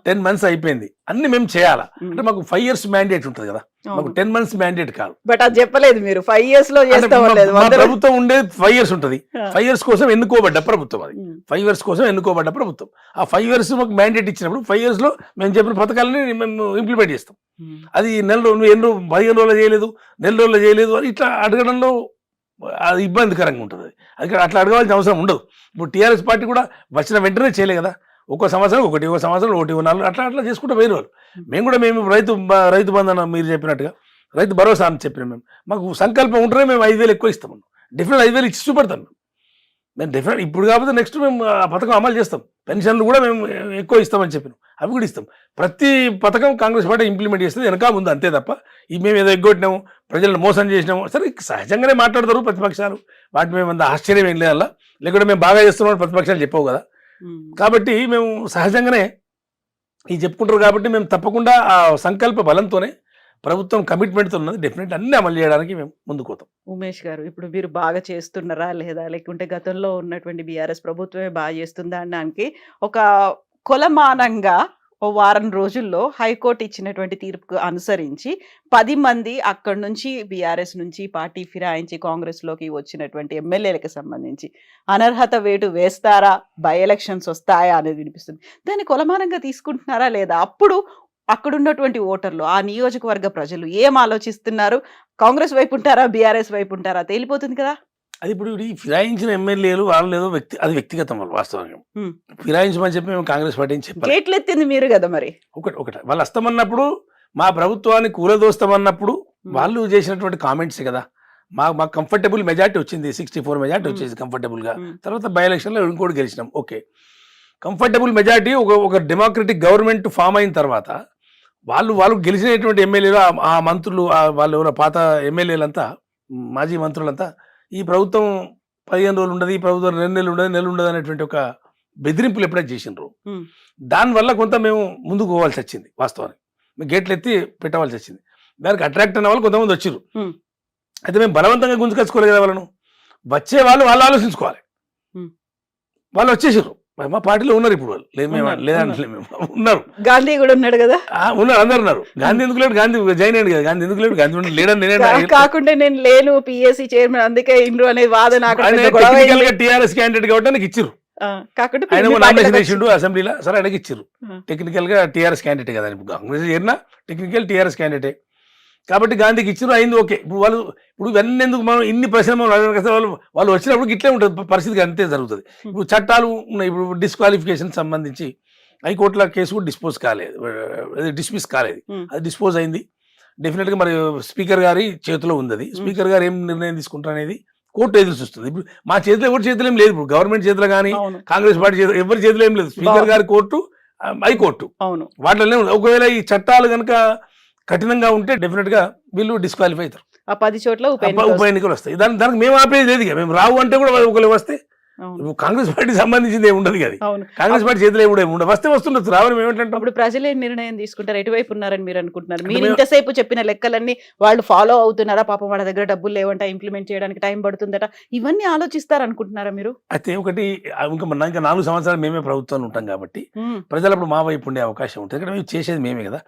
10 months అయిపోయింది, అన్ని మేము చేయాలా అంటే మాకు 5 years మ్యాండేట్ ఉంటుంది కదా, మాకు 10 months మ్యాండేట్ కాదు. బట్ అది చెప్పలేదు మీరు 5 years లో చేస్తామలేదు. ప్రభుత్వం ఉండేది 5 years ఉంటుంది. 5 years కోసం ఎన్నుకోబడ్డ ప్రభుత్వం అది. 5 years కోసం ఎన్నుకోబడ్డ ప్రభుత్వం. ఆ 5 years మాకు మ్యాండేట్ ఇచ్చినప్పుడు 5 years లో మేము చెప్పిన పథకాలని మేము ఇంప్లిమెంట్ చేస్తాం. అది నెల రోజులు 15 రోజులు చేయలేదు, నెల రోజులు చేయలేదు అని ఇట్లా అడగడంలో అది ఇబ్బందికరంగా ఉంటుంది. అది అట్లా అడగవలసిన అవసరం ఉండదు. ఇప్పుడు టీఆర్ఎస్ పార్టీ కూడా వచ్చిన వెంటనే చేయలే కదా, ఒక్కో సంవత్సరం ఒకటి, ఒక సంవత్సరం ఒకటి, 4 అట్లా చేసుకుంటూ పోయిన వాళ్ళు. మేము రైతు బంధన మీరు చెప్పినట్టుగా రైతు భరోసా అని చెప్పిన మాకు సంకల్పం ఉంటేనే మేము 5,000 ఎక్కువ ఇస్తాం. డెఫినెట్ 5,000 ఇచ్చి చూపెడతాం మేము డెఫినెట్. ఇప్పుడు కాకపోతే నెక్స్ట్ మేము ఆ పథకం అమలు చేస్తాం. పెన్షన్లు కూడా మేము ఎక్కువ ఇస్తామని చెప్పినాం, అవి కూడా ఇస్తాం. ప్రతి పథకం కాంగ్రెస్ పార్టీ ఇంప్లిమెంట్ చేస్తుంది, వెనక ముందు అంతే తప్ప మేము ఏదో ఎగ్గొట్టినాము, ప్రజలను మోసం చేసినాము. సరే సహజంగానే మాట్లాడతారు ప్రతిపక్షాలు, వాటి మేము అంత ఆశ్చర్యం ఏం లేదల్లా. లేకుంటే మేము బాగా చేస్తున్నాం ప్రతిపక్షాలు చెప్పవు కదా. కాబట్టి మేము సహజంగానే ఇది చెప్పుకుంటారు. కాబట్టి మేము తప్పకుండా ఆ సంకల్ప బలంతోనే ప్రభుత్వం కమిట్మెంట్తో ఉన్నది, డెఫినెట్ అన్ని అమలు చేయడానికి మేము ముందుకు పోతాం. ఉమేష్ గారు, ఇప్పుడు మీరు బాగా చేస్తున్నారా లేదా, లేకుంటే గతంలో ఉన్నటువంటి బీఆర్ఎస్ ప్రభుత్వమే బాగా చేస్తుందా అనడానికి ఒక కొలమానంగా ఓ వారం రోజుల్లో హైకోర్టు ఇచ్చినటువంటి తీర్పుకు అనుసరించి 10 మంది అక్కడి నుంచి బీఆర్ఎస్ నుంచి పార్టీ ఫిరాయించి కాంగ్రెస్లోకి వచ్చినటువంటి ఎమ్మెల్యేలకు సంబంధించి అనర్హత వేటు వేస్తారా, బై ఎలక్షన్స్ వస్తాయా అనేది వినిపిస్తుంది. దాన్ని కొలమానంగా తీసుకుంటున్నారా లేదా? అప్పుడు అక్కడున్నటువంటి ఓటర్లు, ఆ నియోజకవర్గ ప్రజలు ఏం ఆలోచిస్తున్నారు? కాంగ్రెస్ వైపు ఉంటారా, బీఆర్ఎస్ వైపు ఉంటారా తేలిపోతుంది కదా. అది ఇప్పుడు ఈ ఫిరాయించిన ఎమ్మెల్యేలు వాళ్ళు ఏదో అది వ్యక్తిగతం వాళ్ళు వాస్తవంగా ఫిరాయించమని చెప్పి మేము కాంగ్రెస్ పార్టీని చెప్పాలి. గేట్లు ఎత్తింది మీరు కదా మరి. ఒకటి వాళ్ళు వస్తామన్నప్పుడు, మా ప్రభుత్వాన్ని కూలదోస్తామన్నప్పుడు వాళ్ళు చేసినటువంటి కామెంట్స్ కదా. మాకు కంఫర్టబుల్ మెజార్టీ వచ్చింది, 64 మెజార్టీ వచ్చేసి కంఫర్టబుల్గా. తర్వాత బై ఎలక్షన్లో ఇంకోటి గెలిచినాం. ఓకే, కంఫర్టబుల్ మెజార్టీ ఒక డెమోక్రటిక్ గవర్నమెంట్ ఫామ్ అయిన తర్వాత వాళ్ళు గెలిచినటువంటి ఎమ్మెల్యేలు, ఆ మంత్రులు, వాళ్ళు ఎవరో పాత ఎమ్మెల్యేలంతా, మాజీ మంత్రులంతా ఈ ప్రభుత్వం 15 రోజులు ఉండదు, ఈ ప్రభుత్వం 2 నెలలు ఉండదు, నెల ఉండదు అనేటువంటి ఒక బెదిరింపులు ఎప్పుడైతే చేసినారు, దానివల్ల కొంత మేము ముందుకు పోవాల్సి వచ్చింది. వాస్తవానికి మేము గేట్లు ఎత్తి పెట్టవలసి వచ్చింది. దానికి అట్రాక్ట్ అయిన వాళ్ళు కొంతమంది వచ్చారు. అయితే మేము బలవంతంగా గుంజుకొచ్చుకోలేదు కదా వాళ్ళను. వచ్చే వాళ్ళు ఆలోచించుకోవాలి. వాళ్ళు వచ్చేసారు, మా పార్టీలో ఉన్నారు ఇప్పుడు వాళ్ళు. లేదంటే మేము ఉన్నారు. గాంధీ కూడా ఉన్నాడు కదా. ఉన్నారు, అందరు ఉన్నారు. గాంధీ ఎందుకు లేడు? గాంధీ జాయిన్ అయ్యాడు కదా. గాంధీ ఎందుకు లేడు? గాంధీ లేడని కాకుండా నేను లేను పిఎస్సి చైర్మన్ అందుకే ఇండ్రు అనే వాదన టీఆర్ఎస్ క్యాండిడేట్ కాబట్టి నాకు ఇచ్చారు. ఆయన నామినేషన్ చేసిండు అసెంబ్లీలో, సరే ఆయనకి ఇచ్చారు. టెక్నికల్ గా టీఆర్ఎస్ క్యాండిడేట్ కదా, కాంగ్రెస్ చేరినా టెక్నికల్ టీఆర్ఎస్ క్యాండిడేటే కాబట్టి గాంధీకి ఇచ్చారు, అయింది. ఓకే, ఇప్పుడు ఇవన్నీ ఎందుకు మనం ఇన్ని ప్రశ్నలు వాళ్ళు వచ్చినప్పుడు ఇట్లే ఉంటుంది పరిస్థితి, అంతే జరుగుతుంది. ఇప్పుడు చట్టాలు ఉన్నాయి. ఇప్పుడు డిస్క్వాలిఫికేషన్ సంబంధించి హైకోర్టులో కేసు కూడా డిస్మిస్ కాలేదు. అది డిస్పోజ్ అయింది. డెఫినెట్గా మరి స్పీకర్ గారి చేతిలో ఉంది. అది స్పీకర్ గారు ఏం నిర్ణయం తీసుకుంటారు అనేది కోర్టు ఎదురు చూస్తుంది. ఇప్పుడు మా చేతిలో ఎవరి చేతిలో ఏం లేదు. ఇప్పుడు గవర్నమెంట్ చేతిలో కానీ కాంగ్రెస్ పార్టీ చేతిలో ఎవరి చేతిలో ఏం లేదు. స్పీకర్ గారి కోర్టు, హైకోర్టు వాటిలోనే ఉంది. ఒకవేళ ఈ చట్టాలు కనుక కఠినంగా ఉంటే డెఫినెట్ గా వీళ్ళు డిస్క్వాలిఫై అవుతారు. ఆ 10 చోట్ల ఉప ఎన్నికలు వస్తాయి. దానికి మేము ఆపేది లేదు. మేము రావు అంటే కూడా ఒకరు వస్తే కాంగ్రెస్ పార్టీ సంబంధించింది ఏమి ఉండదు కదా. కాంగ్రెస్ పార్టీ చేతిలో కూడా ఏమి ఉండదు. వస్తే వస్తుండొచ్చు, రావడం ఏమిటంటే ఇప్పుడు ప్రజలే నిర్ణయం తీసుకుంటారు ఎటువైపు ఉన్నారని మీరు అనుకుంటున్నారు. మీరు ఇంతసేపు చెప్పిన లెక్కలన్నీ వాళ్ళు ఫాలో అవుతున్నారా? పాపం వాళ్ళ దగ్గర డబ్బులు లేవంట, ఇంప్లిమెంట్ చేయడానికి టైం పడుతుందట, ఇవన్నీ ఆలోచిస్తారు అనుకుంటున్నారా మీరు? అయితే ఒకటి ఇంకా 4 సంవత్సరాలు మేమే ప్రభుత్వంలో ఉంటాం కాబట్టి ప్రజలు అప్పుడు మా వైపు ఉండే అవకాశం ఉంటుంది. ఇక్కడ మేము చేసేది మేమే కదా.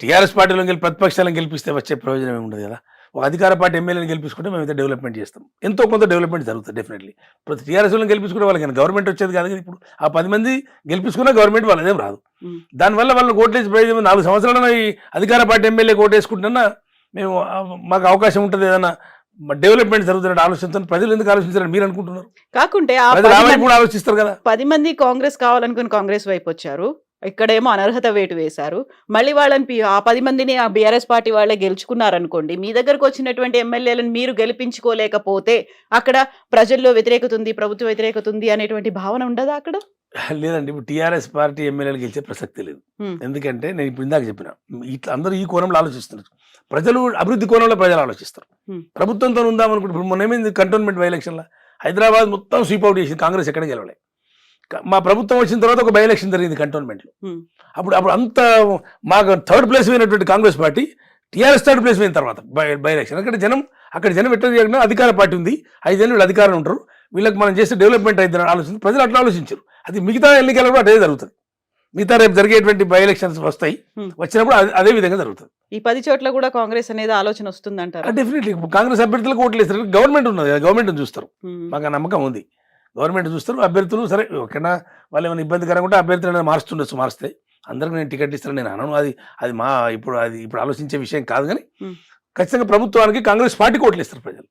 టీఆర్ఎస్ పార్టీలో ప్రతిపక్షాలను గెలిపిస్తే వచ్చే ప్రయోజనం ఏమి ఉండదు కదా. ఒక అధికార పార్టీ ఎమ్మెల్యేని గెలిపించుకుంటే మేమైతే డెవలప్మెంట్ చేస్తాం. ఎంతో కొంత డెవలప్మెంట్ జరుగుతుంది డెఫినెట్లీ. ప్రతి టీఆర్ఎస్ వాళ్ళని గెలిపించుకుంటే వాళ్ళకి గవర్నమెంట్ వచ్చేది కాదు కదా. ఇప్పుడు ఆ 10 మంది గెలిపించుకున్న గవర్నమెంట్ వాళ్ళదేం రాదు. దానివల్ల వాళ్ళని ఓట్లేసి ప్రయోజనం 4 సంవత్సరాలు ఈ అధికార పార్టీ ఎమ్మెల్యే ఓటేసుకుంటున్నా మేము మాకు అవకాశం ఉంటుంది ఏదన్నా డెవలప్మెంట్ జరుగుతున్న ఆలోచనతో ప్రజలు ఎందుకు ఆలోచించారని మీరు అనుకుంటున్నారు? కాకుంటే ఆలోచిస్తారు కదా. 10 మంది కాంగ్రెస్ కావాలనుకుని కాంగ్రెస్ వైపు వచ్చారు, ఇక్కడేమో అనర్హత వేటు వేశారు. మళ్ళీ వాళ్ళని ఆ 10 మందిని ఆ బీఆర్ఎస్ పార్టీ వాళ్ళే గెలుచుకున్నారనుకోండి. మీ దగ్గరకు వచ్చినటువంటి ఎమ్మెల్యేలను మీరు గెలిపించుకోలేకపోతే అక్కడ ప్రజల్లో వ్యతిరేకత ఉంది, ప్రభుత్వ వ్యతిరేకత ఉంది అనేటువంటి భావన ఉండదా అక్కడ? లేదండి. ఇప్పుడు టీఆర్ఎస్ పార్టీ ఎమ్మెల్యేలు గెలిచే ప్రసక్తి లేదు. హ్మ్. ఎందుకంటే నేను ఇప్పుడు ఇందాక చెప్పిన ఇట్లా అందరూ ఈ కోణంలో ఆలోచిస్తున్నారు. ప్రజలు అభివృద్ధి కోణంలో ప్రజలు ఆలోచిస్తారు. హ్మ్. ప్రభుత్వంతో ఉందామనుకుంటే ఇప్పుడు మొన్న ఏమైంది కంటోన్మెంట్ బై ఎలక్షన్లో హైదరాబాద్ మొత్తం స్వీప్ అవుట్ చేసింది. కాంగ్రెస్ ఎక్కడ గెలవలే. మా ప్రభుత్వం వచ్చిన తర్వాత ఒక బై ఎలక్షన్ జరిగింది కంటోన్మెంట్లో. హ్మ్. అప్పుడు అంత మాకు థర్డ్ ప్లేస్ పోయినటువంటి Congress party TRS third place పోయిన తర్వాత బై ఎలక్షన్. అక్కడ జనం ఎట్లా చేయకుండా అధికార పార్టీ ఉంది, 5 ఏళ్ళు వీళ్ళు అధికారం ఉంటారు, వీళ్ళకి మనం చేస్తే డెవలప్మెంట్ అవుతుందని ఆలోచించి ప్రజలు అట్లా ఆలోచించారు. అది మిగతా ఎన్నికలు కూడా అదే జరుగుతుంది. మిగతా రేపు జరిగేటువంటి బై ఎలక్షన్స్ వస్తాయి, వచ్చినప్పుడు అదే విధంగా జరుగుతుంది. ఈ 10 చోట్ల కూడా కాంగ్రెస్ అనేది ఆలోచన వస్తుందంటారా? డెఫినెట్లీ కాంగ్రెస్ అభ్యర్థులకు ఓట్లు వేస్తారు. గవర్నమెంట్ ఉన్నది, గవర్నమెంట్ చూస్తారు. మాకు ఆ నమ్మకం ఉంది. గవర్నమెంట్ చూస్తారు. అభ్యర్థులు సరే ఒకనా వాళ్ళు ఏమైనా ఇబ్బందికరంగా ఉంటే అభ్యర్థులు మారుస్తుండొచ్చు, మారిస్తే అందరికి నేను టికెట్ ఇస్తాను నేను అనను. అది మా ఇప్పుడు ఆలోచించే విషయం కాదు. కానీ ఖచ్చితంగా ప్రభుత్వానికి కాంగ్రెస్ పార్టీకి ఓట్లు ఇస్తారు ప్రజలు.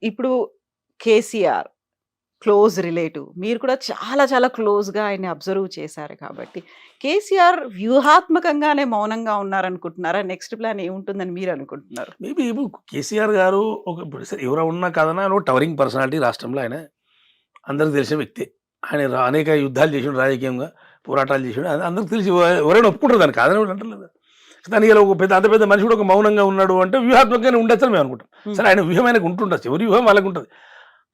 ఇప్పుడు కేసీఆర్ క్లోజ్ రిలేటివ్, మీరు కూడా చాలా చాలా క్లోజ్గా ఆయన్ని అబ్జర్వ్ చేశారు కాబట్టి కేసీఆర్ వ్యూహాత్మకంగానే మౌనంగా ఉన్నారనుకుంటున్నారా? నెక్స్ట్ ప్లాన్ ఏముంటుందని మీరు అనుకుంటున్నారు? మేబీ ఇప్పుడు కేసీఆర్ గారు ఎవరో ఉన్నా కాదన్నా టవరింగ్ పర్సనాలిటీ రాష్ట్రంలో. ఆయన అందరికి తెలిసిన వ్యక్తి. ఆయన అనేక యుద్ధాలు చేసిండు, రాజకీయంగా పోరాటాలు చేసిండు, అందరికి తెలిసి ఎవరైనా ఒప్పుకుంటారు దాన్ని, కాదని అంటలేదు. దానికి ఇలా ఒక అంత పెద్ద మనిషి కూడా ఒక మౌనంగా ఉన్నాడు అంటే వ్యూహాత్మకంగానే ఉండొచ్చు మేము అనుకుంటాం. సరే ఆయన వ్యూహం ఆయనకు ఉంటుండొచ్చు, ఎవరి వ్యూహం వాళ్ళకు ఉంటుంది.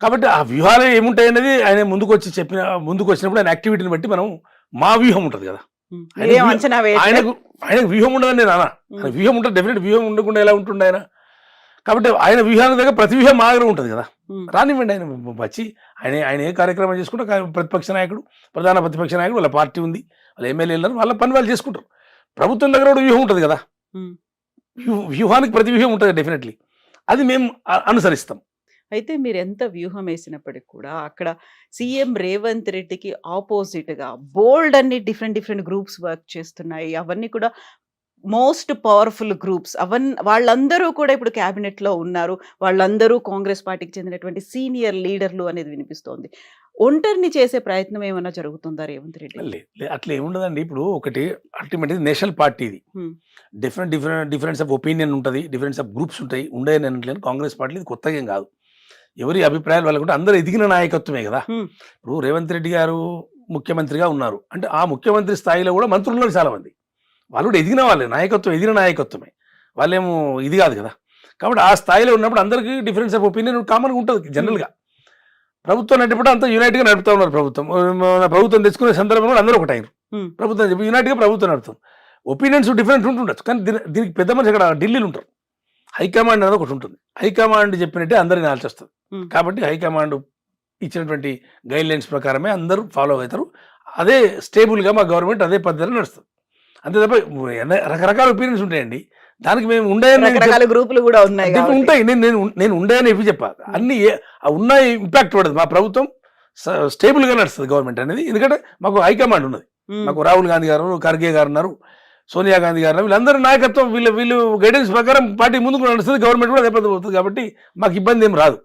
కాబట్టి ఆ వ్యూహాలు ఏముంటాయి అనేది ఆయన ముందుకు వచ్చినప్పుడు ఆయన యాక్టివిటీని బట్టి మనం మా వ్యూహం ఉంటుంది కదా. ఆయనకు వ్యూహం ఉండదని నేను అన్నా. ఆయన వ్యూహం ఉంటుంది, డెఫినెట్ వ్యూహం ఉండకుండా ఎలా ఉంటుండే ఆయన. కాబట్టి ఆయన వ్యూహానికి దగ్గర ప్రతి వ్యూహం మా దగ్గర ఉంటుంది కదా. రానివ్వండి, ఆయన వచ్చి ఆయన ఏ కార్యక్రమం చేసుకుంటే ప్రతిపక్ష నాయకుడు, ప్రధాన ప్రతిపక్ష నాయకుడు, వాళ్ళ పార్టీ ఉంది, వాళ్ళ ఎమ్మెల్యేలు వాళ్ళ పని వాళ్ళు చేసుకుంటారు. ప్రభుత్వం దగ్గర కూడా వ్యూహం ఉంటుంది కదా. వ్యూహానికి ప్రతి వ్యూహం ఉంటుంది డెఫినెట్లీ, అది మేము అనుసరిస్తాం. అయితే మీరు ఎంత వ్యూహం వేసినప్పటికి కూడా అక్కడ సీఎం రేవంత్ రెడ్డికి ఆపోజిట్గా బోల్డ్ అన్ని డిఫరెంట్ గ్రూప్స్ వర్క్ చేస్తున్నాయి. అవన్నీ కూడా మోస్ట్ పవర్ఫుల్ గ్రూప్స్. వాళ్ళందరూ కూడా ఇప్పుడు క్యాబినెట్లో ఉన్నారు. వాళ్ళందరూ కాంగ్రెస్ పార్టీకి చెందినటువంటి సీనియర్ లీడర్లు అనేది వినిపిస్తోంది. ఒంటరిని చేసే ప్రయత్నం ఏమైనా జరుగుతుందా రేవంత్ రెడ్డి? అట్లా ఏముండదండి. ఇప్పుడు ఒకటి అల్టిమేట్లీ నేషనల్ పార్టీ ఇది. డిఫరెన్స్ ఆఫ్ ఒపీనియన్ ఉంటుంది, డిఫరెన్స్ ఆఫ్ గ్రూప్స్ ఉంటాయి, ఉండేది అనట్లేదు. కాంగ్రెస్ పార్టీ ఇది కొత్తగా ఏం కాదు. ఎవరి అభిప్రాయాలు వాళ్ళకు ఉంటే అందరూ ఎదిగిన నాయకత్వమే కదా. ఇప్పుడు రేవంత్ రెడ్డి గారు ముఖ్యమంత్రిగా ఉన్నారు అంటే ఆ ముఖ్యమంత్రి స్థాయిలో కూడా మంత్రులు ఉన్నారు చాలా మంది. వాళ్ళు కూడా ఎదిగిన వాళ్ళే, నాయకత్వం ఎదిగిన నాయకత్వమే, వాళ్ళేమో ఇది కాదు కదా. కాబట్టి ఆ స్థాయిలో ఉన్నప్పుడు అందరికీ డిఫరెన్స్ ఆఫ్ ఒపీనియన్ కామన్గా ఉంటుంది జనరల్గా. ప్రభుత్వం నడిపేటప్పుడు అంతా యూనైట్గా నడుపుతా ఉన్నారు. ప్రభుత్వం తెచ్చుకునే సందర్భంలో అందరూ ఒకటి అయినారు. ప్రభుత్వం చెప్పి యూనైట్గా ప్రభుత్వం నడుపుతాం. ఒపీనియన్స్ డిఫరెంట్ ఉంటుండొచ్చు, కానీ దీనికి పెద్ద మనిషి అక్కడ ఢిల్లీలో ఉంటారు. హైకమాండ్ అనేది ఒకటి ఉంటుంది. హైకమాండ్ చెప్పినట్టే అందరినీ నాల్చి వస్తుంది. కాబట్టి హైకమాండ్ ఇచ్చినటువంటి గైడ్ లైన్స్ ప్రకారమే అందరూ ఫాలో అవుతారు. అదే స్టేబుల్గా మా గవర్నమెంట్ అదే పద్ధతిలో నడుస్తుంది. అంతే తప్ప రకరకాల ఒపీనియన్స్ ఉంటాయండి. దానికి మేము రకరకాల గ్రూపులు కూడా ఉంటాయి. నేను ఉండేయని చెప్పి చెప్పాలి. అన్ని ఉన్నాయి, ఇంపాక్ట్ పడదు. మా ప్రభుత్వం స్టేబుల్గా నడుస్తుంది గవర్నమెంట్ అనేది. ఎందుకంటే మాకు హైకమాండ్ ఉన్నది. మాకు రాహుల్ గాంధీ గారు, ఖర్గే గారు ఉన్నారు, సోనియా గాంధీ గారు, వీళ్ళందరూ నాయకత్వం, వీళ్ళు గైడెన్స్ ప్రకారం పార్టీ ముందుకు నడుస్తుంది, గవర్నమెంట్ కూడా అదే పద్ధతి అవుతుంది. కాబట్టి మాకు ఇబ్బంది ఏం రాదు.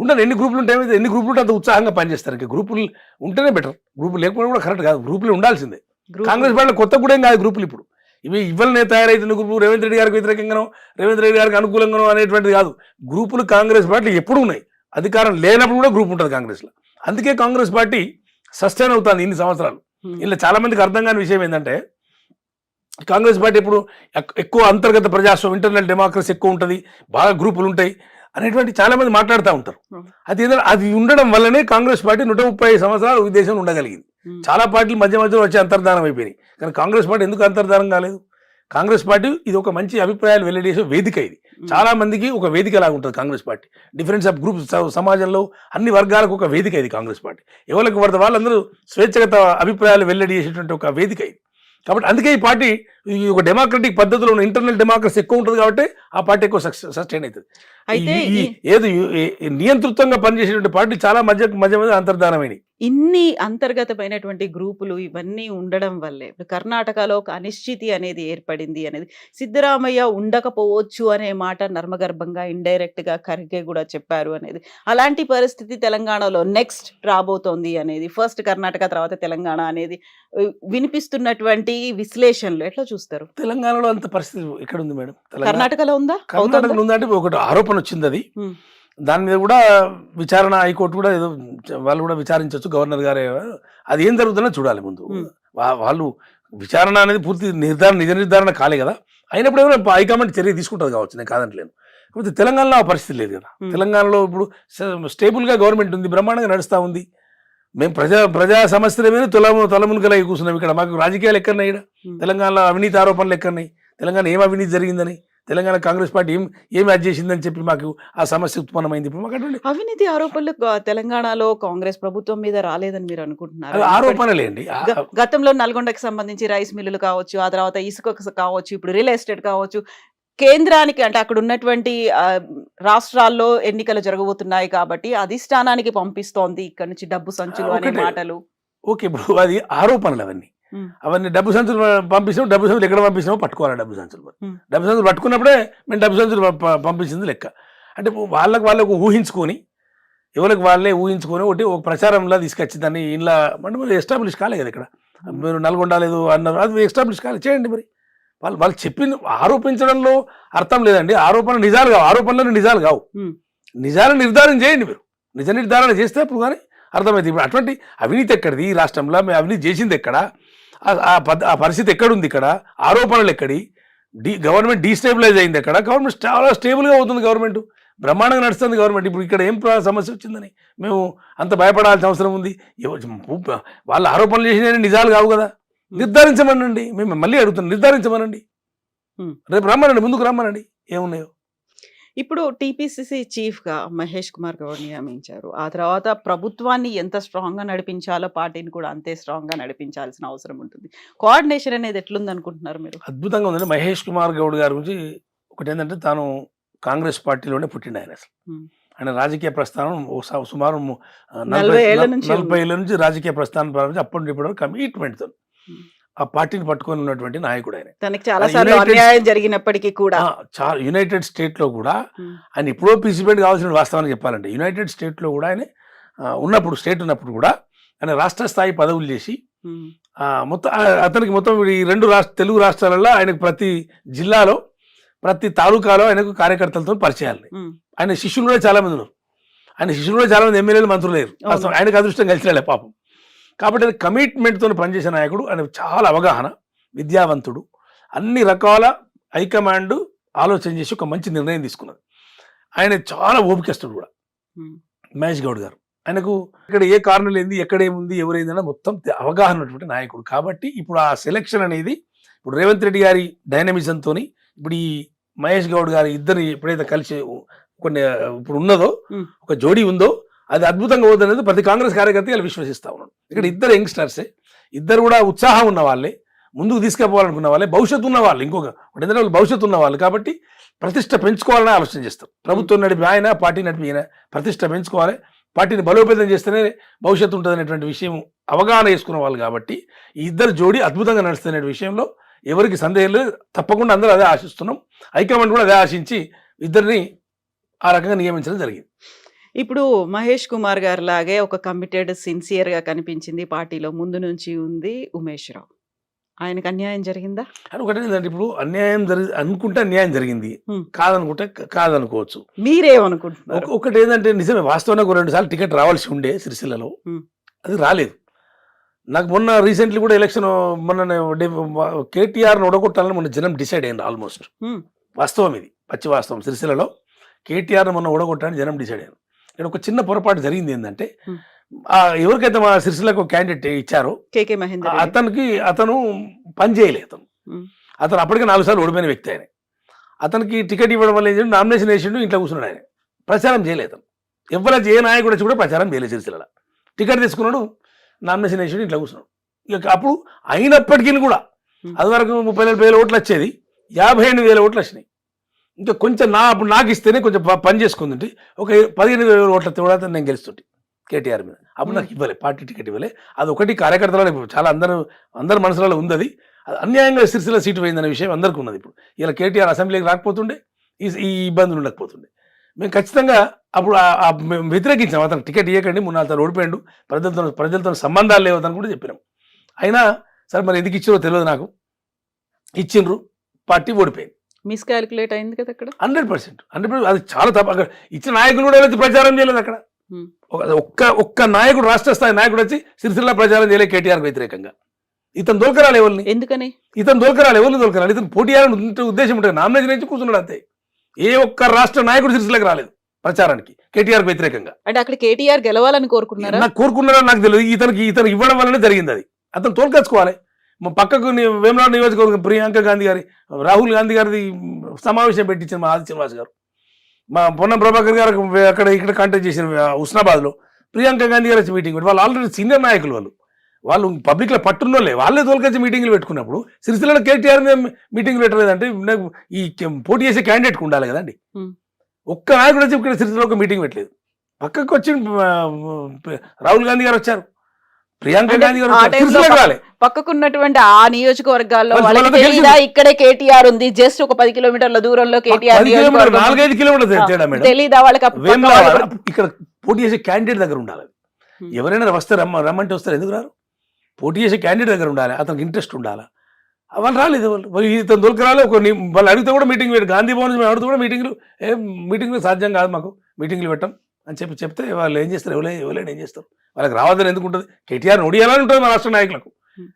ఉండదు. ఎన్ని గ్రూపులు ఉంటాయి, ఎన్ని గ్రూపులు ఉంటే అంత ఉత్సాహంగా పనిచేస్తారు. ఇంకా గ్రూపులు ఉంటేనే బెటర్. గ్రూపులు లేకపోవడం కూడా కరెక్ట్ కాదు. గ్రూపులు ఉండాల్సిందే. కాంగ్రెస్ పార్టీలో కొత్త కూడా ఏం కాదు గ్రూపులు. ఇప్పుడు ఇవ్వలనే తయారైతున్న గ్రూపులు రేవంత్ రెడ్డి గారికి వ్యతిరేకంగానో రేవంత్ రెడ్డి గారికి అనుకూలంగానో అనేటువంటిది కాదు. గ్రూపులు కాంగ్రెస్ పార్టీ ఎప్పుడు ఉన్నాయి. అధికారం లేనప్పుడు కూడా గ్రూప్ ఉంటుంది కాంగ్రెస్లో. అందుకే కాంగ్రెస్ పార్టీ సస్టైన్ అవుతుంది ఇన్ని సంవత్సరాలు. ఇలా చాలా మందికి అర్థం కాని విషయం ఏంటంటే కాంగ్రెస్ పార్టీ ఇప్పుడు ఎక్కువ అంతర్గత ప్రజాస్వామ్యం, ఇంటర్నల్ డెమోక్రసీ ఎక్కువ ఉంటుంది, బాగా గ్రూపులు ఉంటాయి అనేటువంటి చాలా మంది మాట్లాడుతూ ఉంటారు. అది ఉండడం వల్లనే కాంగ్రెస్ పార్టీ 135 సంవత్సరాలు ఈ దేశంలో ఉండగలిగింది. చాలా పార్టీలు మధ్య మధ్యలో వచ్చి అంతర్ధానం అయిపోయినాయి. కానీ కాంగ్రెస్ పార్టీ ఎందుకు అంతర్ధానం కాలేదు? కాంగ్రెస్ పార్టీ ఇది ఒక మంచి అభిప్రాయాలు వెల్లడిసే వేదిక. ఇది చాలా మందికి ఒక వేదిక లాగా ఉంటుంది Congress party. Difference of groups సమాజంలో అన్ని వర్గాలకు ఒక వేదిక ఇది కాంగ్రెస్ పార్టీ. ఎవరికి పడితే వాళ్ళందరూ స్వేచ్ఛగత అభిప్రాయాలు వెల్లడి చేసేటువంటి ఒక వేదిక ఇది. కాబట్టి అందుకే ఈ పార్టీ ఒక డెమోక్రటిక్ పద్ధతిలో ఉన్న ఇంటర్నల్ డెమోక్రసీ ఎక్కువ ఉంటుంది కాబట్టి ఆ పార్టీ ఎక్కువ సస్టైన్ అవుతుంది. ఏది నియంతృత్వంగా పనిచేసేటువంటి పార్టీ చాలా మధ్య అంతర్ధానమైనవి. ఇన్ని అంతర్గతమైనటువంటి గ్రూపులు ఇవన్నీ ఉండడం వల్లే ఇప్పుడు కర్ణాటకలో ఒక అనిశ్చితి అనేది ఏర్పడింది అనేది సిద్ధరామయ్య ఉండకపోవచ్చు అనే మాట నర్మగర్భంగా ఇండైరెక్ట్ గా ఖర్గే కూడా చెప్పారు అనేది. అలాంటి పరిస్థితి తెలంగాణలో నెక్స్ట్ రాబోతోంది అనేది, ఫస్ట్ కర్ణాటక తర్వాత తెలంగాణ అనేది వినిపిస్తున్నటువంటి విశ్లేషణలు ఎట్లా చూస్తారు? తెలంగాణలో అంత పరిస్థితి ఎక్కడ ఉంది మేడం? కర్ణాటకలో ఉందా? కర్ణాటకలో ఉందంటే ఒకటి ఆరోపణ వచ్చింది, అది దాని మీద కూడా విచారణ హైకోర్టు కూడా ఏదో వాళ్ళు కూడా విచారించవచ్చు, గవర్నర్ గారే. అది ఏం జరుగుతుందో చూడాలి ముందు. వాళ్ళు విచారణ అనేది పూర్తి నిజ నిర్ధారణ కాలే కదా, అయినప్పుడు ఏమైనా హైకమాండ్ చర్య తీసుకుంటుంది కావచ్చు, నేను కాదంటలేను. కాకపోతే తెలంగాణలో ఆ పరిస్థితి లేదు కదా. తెలంగాణలో ఇప్పుడు స్టేబుల్గా గవర్నమెంట్ ఉంది, బ్రహ్మాండంగా నడుస్తూ ఉంది. మేము ప్రజా సమస్యల మీద తొలమునకలై కూర్చున్నాం. ఇక్కడ మాకు రాజకీయాలు ఎక్కడున్నాయి? ఇక్కడ తెలంగాణలో అవినీతి ఆరోపణలు ఎక్కడున్నాయి? తెలంగాణ ఏం అవినీతి జరిగిందని, తెలంగాణ కాంగ్రెస్ పార్టీ ఏమి అది చేసిందని చెప్పి మాకు ఆ సమస్య ఉత్పన్నమైంది. ఇప్పుడు మాకు అటువంటి అవినీతి ఆరోపణలు తెలంగాణలో కాంగ్రెస్ ప్రభుత్వం మీద రాలేదని మీరు అనుకుంటున్నారు? ఆరోపణలేండి. గతంలో నల్గొండకి సంబంధించి రైస్ మిల్లులు కావచ్చు, ఆ తర్వాత ఇసుక కావచ్చు, ఇప్పుడు రియల్ ఎస్టేట్ కావచ్చు, కేంద్రానికి అంటే అక్కడ ఉన్నటువంటి రాష్ట్రాల్లో ఎన్నికలు జరగబోతున్నాయి కాబట్టి అధిష్టానానికి పంపిస్తోంది ఇక్కడ నుంచి డబ్బు సంచులు అనే మాటలు. ఓకే, ఇప్పుడు అది ఆరోపణలు అవన్నీ డబ్బు సంచులు పంపిస్తాం, డబ్బు సంచులు ఎక్కడ పంపిస్తామో పట్టుకోవాలి. డబ్బు సంచులు పట్టుకున్నప్పుడే మేము డబ్బు సంచులు పంపించింది లెక్క. అంటే వాళ్ళకు ఊహించుకొని, ఎవరికి వాళ్ళే ఊహించుకొని ఒక ప్రచారంలో తీసుకొచ్చి దాన్ని ఇలా అంటే మరి ఎస్టాబ్లిష్ కాలే కదా. ఇక్కడ మీరు నల్గొండ లేదు అన్నారు, అది ఎస్టాబ్లిష్ కాలే. చేయండి మరి. వాళ్ళు చెప్పిన ఆరోపించడంలో అర్థం లేదండి. నిజాలు కావు, ఆరోపణలు నిజాలు కావు. నిజాలను నిర్ధారణ చేయండి మీరు. నిజ నిర్ధారణ చేస్తే ఇప్పుడు కానీ అర్థమైంది. ఇప్పుడు అటువంటి అవినీతి ఎక్కడిది ఈ రాష్ట్రంలో? మేము అవినీతి చేసింది ఎక్కడ? ఆ పరిస్థితి ఎక్కడుంది? ఇక్కడ ఆరోపణలు ఎక్కడి? గవర్నమెంట్ డీస్టేబిలైజ్ అయింది ఎక్కడ? గవర్నమెంట్ చాలా స్టేబుల్గా అవుతుంది, గవర్నమెంట్ బ్రహ్మాండంగా నడుస్తుంది గవర్నమెంట్. ఇప్పుడు ఇక్కడ ఏం సమస్య వచ్చిందని మేము అంత భయపడాల్సిన అవసరం ఉంది? వాళ్ళ ఆరోపణలు చేసిన నిజాలు కావు కదా. నిర్ధారించమనండి. మేము మళ్ళీ అడుగుతున్నాం, నిర్ధారించమనండి. రేపు రమ్మనండి, ముందుకు రమ్మనండి, ఏమున్నాయో. ఇప్పుడు టీపీసీసీ చీఫ్ గా మహేష్ కుమార్ గౌడ్ నియమించారు. ఆ తర్వాత ప్రభుత్వాన్ని ఎంత స్ట్రాంగ్ గా నడిపించాలో పార్టీని కూడా అంతే స్ట్రాంగ్ గా నడిపించాల్సిన అవసరం ఉంటుంది. కోఆర్డినేషన్ అనేది ఎట్లుంది అనుకుంటున్నారు మీరు? అద్భుతంగా ఉందండి. మహేష్ కుమార్ గౌడ్ గారి గురించి ఒకటి ఏంటంటే, తాను కాంగ్రెస్ పార్టీలోనే పుట్టిండు ఆయన. అసలు ఆయన రాజకీయ ప్రస్థానం సుమారు 40 ఏళ్ళ నుంచి రాజకీయ ప్రస్థానం ప్రారంభించి అప్పటి ఇప్పటి కమిట్మెంట్తో ఆ పార్టీని పట్టుకొని ఉన్నటువంటి నాయకుడు ఆయన. తనకి చాలా సార్లు అన్యాయం జరిగినప్పటికీ కూడా యునైటెడ్ స్టేట్ లో కూడా ఆయన ఎప్పుడో ప్రెసిడెంట్ కావాల్సిన వాస్తవాన్ని చెప్పాలంటే, యునైటెడ్ స్టేట్ లో కూడా ఆయన ఉన్నప్పుడు కూడా ఆయన రాష్ట్ర స్థాయి పదవులు చేసి మొత్తం అతనికి మొత్తం ఈ రెండు తెలుగు రాష్ట్రాలలో ఆయనకు ప్రతి జిల్లాలో ప్రతి తాలూకాలో ఆయనకు కార్యకర్తలతో పరిచయాలు. ఆయన శిష్యులు కూడా చాలా మంది ఉన్నారు. ఆయన శిష్యులు కూడా చాలా మంది ఎమ్మెల్యేలు, మంత్రులు లేరు. ఆయనకు అదృష్టం కలిసినాలే పాపం. కాబట్టి అది కమిట్మెంట్తో పనిచేసే నాయకుడు. ఆయన చాలా అవగాహన, విద్యావంతుడు, అన్ని రకాల హైకమాండ్ ఆలోచన చేసి ఒక మంచి నిర్ణయం తీసుకున్నది. ఆయన చాలా ఓపికస్తుడు కూడా మహేష్ గౌడ్ గారు. ఆయనకు ఇక్కడ ఏ కారణం ఏంది, ఎక్కడేముంది, ఎవరైందన్న మొత్తం అవగాహన ఉన్నటువంటి నాయకుడు. కాబట్టి ఇప్పుడు ఆ సెలక్షన్ అనేది ఇప్పుడు రేవంత్ రెడ్డి గారి డైనమిజంతో ఇప్పుడు ఈ మహేష్ గౌడ్ గారి ఇద్దరు ఎప్పుడైతే కలిసి ఇప్పుడు ఉన్నదో, ఒక జోడీ ఉందో, అది అద్భుతంగా అవుతుంది ప్రతి కాంగ్రెస్ కార్యకర్త వాళ్ళు విశ్వసిస్తా ఉన్నాడు. ఇక్కడ ఇద్దరు యంగ్స్టర్సే, ఇద్దరు కూడా ఉత్సాహం ఉన్న వాళ్ళే, ముందుకు తీసుకుపోవాలనుకున్న వాళ్ళే, భవిష్యత్తు ఉన్న వాళ్ళు. ఎందుకంటే వాళ్ళు భవిష్యత్తు ఉన్న వాళ్ళు కాబట్టి ప్రతిష్ట పెంచుకోవాలని ఆలోచన చేస్తారు. ప్రభుత్వం నడిపి ఆయన, పార్టీ నడిపి ఆయన, ప్రతిష్ట పెంచుకోవాలి, పార్టీని బలోపేతం చేస్తేనే భవిష్యత్తు ఉంటుంది అనేటువంటి విషయం అవగాహన చేసుకున్న వాళ్ళు. కాబట్టి ఈ ఇద్దరు జోడీ అద్భుతంగా నడుస్తున్న విషయంలో ఎవరికి సందేహం లేదు. తప్పకుండా అందరూ అదే ఆశిస్తున్నాం. హైకమాండ్ కూడా అదే ఆశించి ఇద్దరిని ఆ రకంగా నియమించడం జరిగింది. ఇప్పుడు మహేష్ కుమార్ గారు లాగే ఒక కమిటెడ్, సిన్సియర్ గా కనిపించింది పార్టీలో ముందు నుంచి ఉంది ఉమేష్ రావు. ఆయనకు అన్యాయం జరిగిందా? అని ఒకటి ఏంటంటే, ఇప్పుడు అన్యాయం అనుకుంటే అన్యాయం జరిగింది, కాదనుకుంటే కాదనుకోవచ్చు. మీరేమనుకుంటున్నారు? ఒకటి ఏంటంటే, నిజమే, వాస్తవంగా 2 సార్లు టికెట్ రావాల్సి ఉండే సిరిసిల్లలో, అది రాలేదు. నాకు మొన్న రీసెంట్లీ కూడా ఎలక్షన్, మొన్న కేటీఆర్ని ఓడగొట్టాలని మొన్న జనం డిసైడ్ అయ్యింది ఆల్మోస్ట్. వాస్తవం, ఇది పచ్చి వాస్తవం. సిరిసిల్లలో కేటీఆర్ని మొన్న ఓడగొట్టాలని జనం డిసైడ్ అయ్యారు. ఇక్కడ ఒక చిన్న పొరపాటు జరిగింది. ఏంటంటే, ఎవరికైతే మా సిరిసిల్లకు క్యాండిడేట్ ఇచ్చారో కేకే మహేందర్, అతను పని చేయలేదు. అతను అప్పటికే 4 సార్లు ఓడిపోయిన వ్యక్తి. ఆయన అతనికి టికెట్ ఇవ్వడం వల్ల ఏంటంటే, నామినేషన్ వేసిండు, ఇంట్లో కూర్చున్నాడు. ఆయన ప్రచారం చేయలేదు. ఎవరైతే ఏ నాయకుడు వచ్చి కూడా ప్రచారం చేయలేదు. సిరిసిల్లలో టికెట్ తీసుకున్నాడు, నామినేషన్ వేసిండు, ఇంట్లో కూర్చున్నాడు. ఇక అప్పుడు అయినప్పటికీ కూడా అది వరకు 30,000 ఓట్లు వచ్చేది, 58,000 ఓట్లు వచ్చినాయి. ఇంకా కొంచెం నాకు ఇస్తేనే కొంచెం పని చేసుకుంది, ఒక 15,000 ఓట్ల కూడా నేను గెలుస్తుంటే. కేటీఆర్ మీద. అప్పుడు నాకు ఇవ్వలే, పార్టీ టికెట్ ఇవ్వలే. అది ఒకటి కార్యకర్తలు చాలా అందరి మనసులలో ఉంది. అది అన్యాయంగా సిరిసిల్ల సీటు పోయిందనే విషయం అందరికీ ఉన్నది. ఇప్పుడు ఇలా కేటీఆర్ అసెంబ్లీకి రాకపోతుండే ఈ ఇబ్బందులు ఉండకపోతుండే. మేము ఖచ్చితంగా అప్పుడు మేము వ్యతిరేకించాం, అతను టికెట్ ఇవ్వకండి, 3-4 సార్లు ఓడిపోయాడు, ప్రజలతో సంబంధాలు లేవు అని కూడా చెప్పినాం. అయినా సరే మరి ఎందుకు ఇచ్చారో తెలియదు నాకు, ఇచ్చిండ్రు, పార్టీ ఓడిపోయింది. మిస్కాల్కులేట్ అయింది కదా అక్కడ. 100% అది చాలా తప్ప. అక్కడ ఇచ్చిన నాయకులు కూడా ఎవరైతే ప్రచారం చేయలేదు అక్కడ. ఒక్క నాయకుడు, రాష్ట్ర స్థాయి నాయకుడు వచ్చి సిరిసిల్ల ప్రచారం చేయలేదు కేటీఆర్కి వ్యతిరేకంగా. ఇతను దొరకరాలి ఎవరిని, ఎందుకని ఇతను దొరకరాలి, ఎవరిని దొరకరాలి, ఇతను పోటీ చేయాలని ఉద్దేశం ఉంటుంది. నామినేషన్ నుంచి కూర్చున్నాడు అంతే. ఏ ఒక్క రాష్ట్ర నాయకుడు సిరిసిల్లకి రాలేదు ప్రచారానికి కేటీఆర్ వ్యతిరేకంగా. అంటే అక్కడ కేటీఆర్ గెలవాలని కోరుకున్నారా? నాకు కోరుకున్నారా నాకు తెలియదు. ఇతనికి ఇవ్వడం వల్లనే జరిగింది అది. అతను తోలుకొచ్చుకోవాలి. మా పక్కకు వేములవాడ నియోజకవర్గం ప్రియాంక గాంధీ గారి, రాహుల్ గాంధీ గారిది సమావేశం పెట్టించారు మా ఆది శ్రీనివాస్ గారు. మా పొన్నం ప్రభాకర్ గారు ఇక్కడ కాంటాక్ట్ చేసిన హుస్నాబాద్లో ప్రియాంక గాంధీ గారు వచ్చి మీటింగ్ పెట్టి, వాళ్ళు ఆల్రెడీ సీనియర్ నాయకులు, వాళ్ళు పబ్లిక్లో పట్టున్నోళ్ళే, వాళ్ళే తోలుకొచ్చి మీటింగ్లు పెట్టుకున్నప్పుడు సిరిసిల్ల కేటీఆర్ మీటింగ్లు పెట్టలేదంటే ఈ పోటీ చేసే క్యాండిడేట్కి ఉండాలి కదండి. ఒక్క నాయకుడు వచ్చి ఇక్కడ సిరిసిల్ల ఒక మీటింగ్ పెట్టలేదు. పక్కకు వచ్చి రాహుల్ గాంధీ గారు వచ్చారు, ప్రియాంక గాంధీ గారు పక్కకున్నటువంటి ఆ నియోజకవర్గాల్లో ఇక్కడే కేటీఆర్ ఉంది, జస్ట్ ఒక 10 కిలోమీటర్ల దూరంలో కేటీఆర్ 4-5 కిలోమీటర్లు తేడా మేడం. తెలీదా వాళ్ళకి? ఇక్కడ పోటీ చేసే క్యాండిడేట్ దగ్గర ఉండాలి. ఎవరైనా వస్తే రమ్మంటే వస్తారు, ఎందుకు రారు? పోటీ చేసే క్యాండిడేట్ దగ్గర ఉండాలి, అతనికి ఇంట్రెస్ట్ ఉండాలి. వాళ్ళు రాలేదు. వాళ్ళు ఇతను దొరకరాలి. వాళ్ళు అడిగితే కూడా మీటింగ్ పెట్టి, గాంధీ భవన్ మేము అడిగితే కూడా మీటింగ్లు సాధ్యం కాదు, మాకు మీటింగ్లు పెట్టాం అని చెప్తే వాళ్ళు ఏం చేస్తారు? ఎవరైనా ఏం చేస్తారు? వాళ్ళకి రావద్దని ఎందుకు ఉంటుంది? కేటీఆర్ ఒడియాలని ఉంటుంది మా రాష్ట్ర నాయకులకు.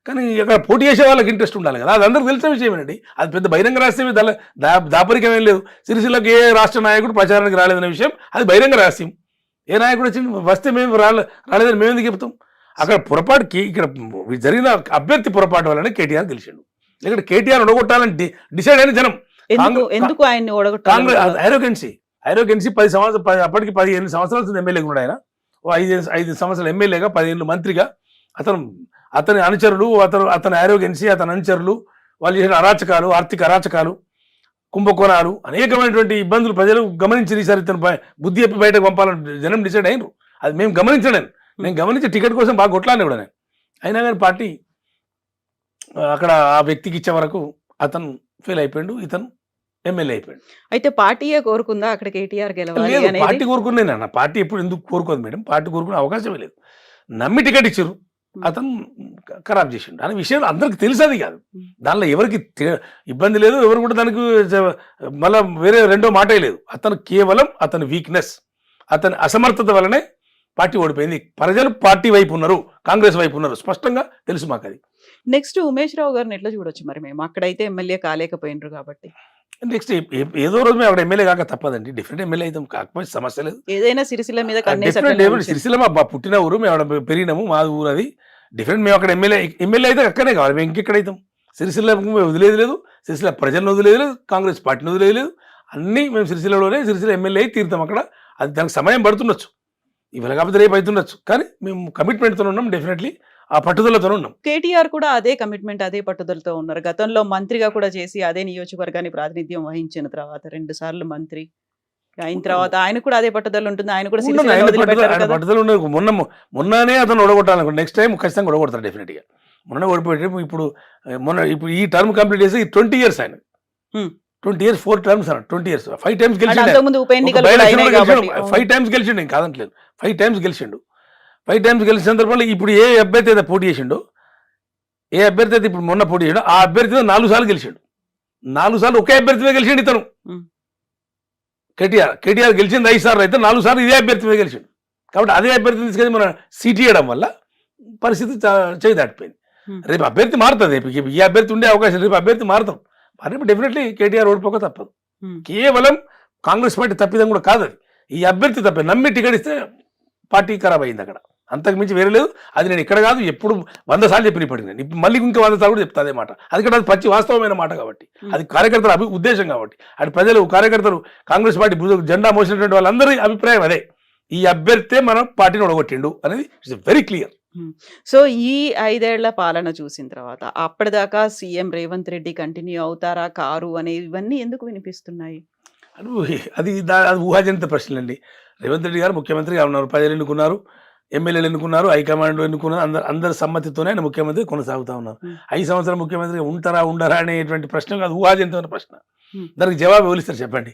కానీ అక్కడ పోటీ చేసే వాళ్ళకి ఇంట్రెస్ట్ ఉండాలి కదా. అది అందరికీ తెలిసిన విషయమేనండి. అది పెద్ద బహిరంగ రహస్యమే, దాపరికం ఏం లేదు. సిరిసిల్లకు ఏ రాష్ట్ర నాయకుడు ప్రచారానికి రాలేదనే విషయం అది బహిరంగ రహస్యం. ఏ నాయకుడు వచ్చి వస్తే మేము రాలేదని మేము ఎందుకు చెప్తాం? అక్కడ పొరపాటుకి ఇక్కడ జరిగిన అభ్యర్థి పొరపాటు వల్లనే కేటీఆర్ గెలిచిండు. ఇక్కడ కేటీఆర్ ఓడగొట్టాలని డిసైడ్ అయిన జనం. ఎందుకు ఆయన్ని ఓడగొట్టాలి? కాంగ్రెస్ ఐరోగెన్సీ 10 సంవత్సరాలు, అప్పటికి 15 సంవత్సరాల ఎమ్మెల్యేగా ఉన్నాడు ఆయన. 5 సంవత్సరాలు ఎమ్మెల్యేగా, 10 ఏళ్ళు మంత్రిగా. అతని అనుచరులు, అతని ఐరోగెన్సీ, అతని అనుచరులు వాళ్ళు చేసిన అరాచకాలు, ఆర్థిక అరాచకాలు, కుంభకోణాలు, అనేకమైనటువంటి ఇబ్బందులు ప్రజలు గమనించి ఈసారి ఇతను బుద్ధి చెప్పి బయటకు పంపాలని జనం డిసైడ్ అయినరు. అది మేము గమనించలేను. నేను గమనించి టికెట్ కోసం బాగా కొట్లానే కూడా నేను. అయినా కానీ పార్టీ అక్కడ ఆ వ్యక్తికి ఇచ్చే వరకు అతను ఫెయిల్ అయిపోయాడు, ఇతను ఎమ్మెల్యే అయిపోయాడు. అయితే పార్టీయే కోరుకుందా అక్కడ కేటీఆర్ గెలవాలి? పార్టీ కోరుకున్నాను. పార్టీ ఎప్పుడు ఎందుకు కోరుకోదు మేడం? పార్టీ కోరుకునే అవకాశమే లేదు. నమ్మి టికెట్ ఇచ్చారు, అతను ఖరాబ్ చేసిండు అనే విషయం అందరికి తెలిసేది కాదు. దానిలో ఎవరికి ఇబ్బంది లేదు, ఎవరు కూడా దానికి మళ్ళీ వేరే రెండో మాటే లేదు. అతను కేవలం అతని వీక్నెస్, అతని అసమర్థత వల్లనే పార్టీ ఓడిపోయింది. ప్రజలు పార్టీ వైపు ఉన్నారు, కాంగ్రెస్ వైపు ఉన్నారు, స్పష్టంగా తెలుసు మాకు అది. నెక్స్ట్ ఉమేష్ రావు గారిని ఎట్లా చూడొచ్చు మరి? మేము అక్కడైతే ఎమ్మెల్యే కాలేకపోయినారు కాబట్టి నెక్స్ట్ ఏదో రోజు మేము అక్కడ ఎమ్మెల్యే కాక తప్పదండి. డిఫరెంట్ ఎమ్మెల్యే అయితే కాకపోతే సమస్య లేదు. ఏదైనా సిరిసిల్ల మీద సిరిసిల్ల మా పుట్టిన ఊరు, మేము అక్కడ పెరిగినాము, మా ఊరు అది డిఫరెంట్. మేము అక్కడ ఎమ్మెల్యే అయితే అక్కడనే కావాలి, మేము ఇంకెక్కడైతాం? సిరిసిల్ల వదిలేదు లేదు, సిరిసిల్ల ప్రజలను వదిలేదు లేదు, కాంగ్రెస్ పార్టీని వదిలేదు లేదు. అన్నీ మేము సిరిసిల్లలోనే సిరిసిల్ల ఎమ్మెల్యే అయి తీరుతాం అక్కడ. అది దానికి సమయం పడుతుండొచ్చు, ఇవాళ కాకపోతే రేపు అవుతుండొచ్చు, కానీ మేము కమిట్మెంట్తో ఉన్నాం, డెఫినెట్లీ ఆ పట్టుదలతో ఉన్నాం. కేటీఆర్ కూడా అదే కమిట్మెంట్, అదే పట్టుదలతో ఉన్నారు. గతంలో మంత్రిగా కూడా చేసి అదే నియోజకవర్గాన్ని ప్రాతినిధ్యం వహించిన తర్వాత 2 సార్లు మంత్రి అయిన తర్వాత ఆయన కూడా అదే పట్టుదల ఉంటుంది. ఆయన కూడా పట్టుదల ఉండదు. మొన్ననే అతను ఓడగొట్టాలనుకో, నెక్స్ట్ టైం ఖచ్చితంగా ఓడగొడతారు డెఫినెట్గా. మొన్న ఓడిపోయి ఇప్పుడు ఈ టర్మ్ కంప్లీట్ చేసి 20 ఇయర్స్ ఆయన 20 ఇయర్స్ 4 టర్మ్స్ అన్న 20 ఇయర్స్ 5 టైమ్స్ గెలిచిండు. 5 టైమ్స్ గెలిచిండు, నేను కాదంటలేదు. 5 టైమ్స్ గెలిచిండు. 5 టైమ్స్ గెలిచిన సందర్భంలో ఇప్పుడు ఏ అభ్యర్థి అయితే పోటీ చేసిండో, ఏ అభ్యర్థి అయితే ఇప్పుడు మొన్న పోటీ చేసిండో, ఆ అభ్యర్థి 4 సార్లు గెలిచిండు. 4 సార్లు ఒకే అభ్యర్థి మీద గెలిచిండు ఇతను. కేటీఆర్ గెలిచింది 5 సార్లు, అయితే 4 సార్లు ఇదే అభ్యర్థి మీద గెలిచిండు. కాబట్టి అదే అభ్యర్థిని తీసుకెళ్ళి మన సీట్ ఇవ్వడం వల్ల పరిస్థితి చేయి దాటిపోయింది. రేపు అభ్యర్థి మారుతుంది. రేపు ఈ అభ్యర్థి ఉండే అవకాశం, రేపు అభ్యర్థి మారుతాం. మరి డెఫినెట్లీ కేటీఆర్ ఓడిపోక తప్పదు. కేవలం కాంగ్రెస్ పార్టీ తప్పిదం కూడా కాదు అది, ఈ అభ్యర్థి తప్పే. నమ్మి టికెట్ ఇస్తే పార్టీ ఖరాబ్ అయింది అక్కడ, అంతకు మించి వేరే లేదు. అది నేను ఇక్కడ కాదు, ఎప్పుడు 100 సార్లు చెప్పిన ఇప్పటికి నేను ఇప్పుడు మళ్ళీ ఇంకా 100 సార్లు కూడా చెప్తా అదే మాట. అది కూడా అది పచ్చి వాస్తవమైన మాట కాబట్టి, అది కార్యకర్తల ఉద్దేశం కాబట్టి, అటు ప్రజలు కార్యకర్తలు కాంగ్రెస్ పార్టీ జెండా మోసినటువంటి వాళ్ళందరి అభిప్రాయం అదే, ఈ అభ్యర్థే మనం పార్టీని ఒడగొట్టిండు అనేది ఇట్స్ వెరీ క్లియర్. సో ఈ 5 ఏళ్ల పాలన చూసిన తర్వాత అప్పటిదాకా సీఎం రేవంత్ రెడ్డి కంటిన్యూ అవుతారా కారు అనే ఇవన్నీ ఎందుకు వినిపిస్తున్నాయి? అది ఊహాజనిత ప్రశ్నలు అండి. రేవంత్ రెడ్డి గారు ముఖ్యమంత్రిగా ఉన్నారు, 10 ఏళ్ళు ఎన్నుకున్నారు. ఎమ్మెల్యేలు ఎన్నుకున్నారు, హైకమాండ్ ఎన్నుకున్నారు, అందరి సమ్మతితోనే ఆయన ముఖ్యమంత్రి కొనసాగుతా ఉన్నారు. 5 సంవత్సరాలు ముఖ్యమంత్రి ఉంటారా ఉండరా అనేటువంటి ప్రశ్న కాదు, ఊహాజనితమైన ప్రశ్న. దానికి జవాబు ఎవరిస్తారు చెప్పండి?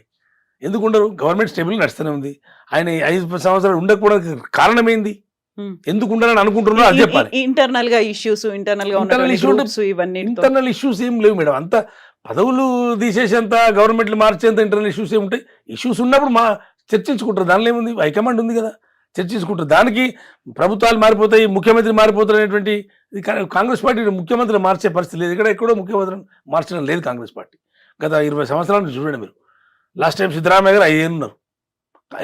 ఎందుకు ఉండరు? గవర్నమెంట్ స్టేబుల్ నడుస్తూనే ఉంది. ఆయన 5 సంవత్సరాలు ఉండకపోవడానికి కారణం ఏంది? ఎందుకు ఉండాలని అనుకుంటున్నారో అది చెప్పాలి. ఇంటర్నల్ గా ఇష్యూస్, ఇంటర్నల్ ఇష్యూస్ ఏం లేవు మేడం. అంత పదవులు తీసేసేంత, గవర్నమెంట్లు మార్చేంత ఇంటర్నల్ ఇష్యూస్ ఏముంటాయి? ఇష్యూస్ ఉన్నప్పుడు చర్చించుకుంటారు, దానిలో ఏముంది? హైకమాండ్ ఉంది కదా, చర్చించుకుంటారు. దానికి ప్రభుత్వాలు మారిపోతాయి, ముఖ్యమంత్రి మారిపోతారు అనేటువంటి కాంగ్రెస్ పార్టీ ముఖ్యమంత్రిని మార్చే పరిస్థితి లేదు. ఎక్కడో ముఖ్యమంత్రిని మార్చడం లేదు కాంగ్రెస్ పార్టీ. గత 20 సంవత్సరాల నుంచి చూడండి మీరు. లాస్ట్ టైం సిద్ధరామయ్య గారు 5 ఏళ్ళు ఉన్నారు.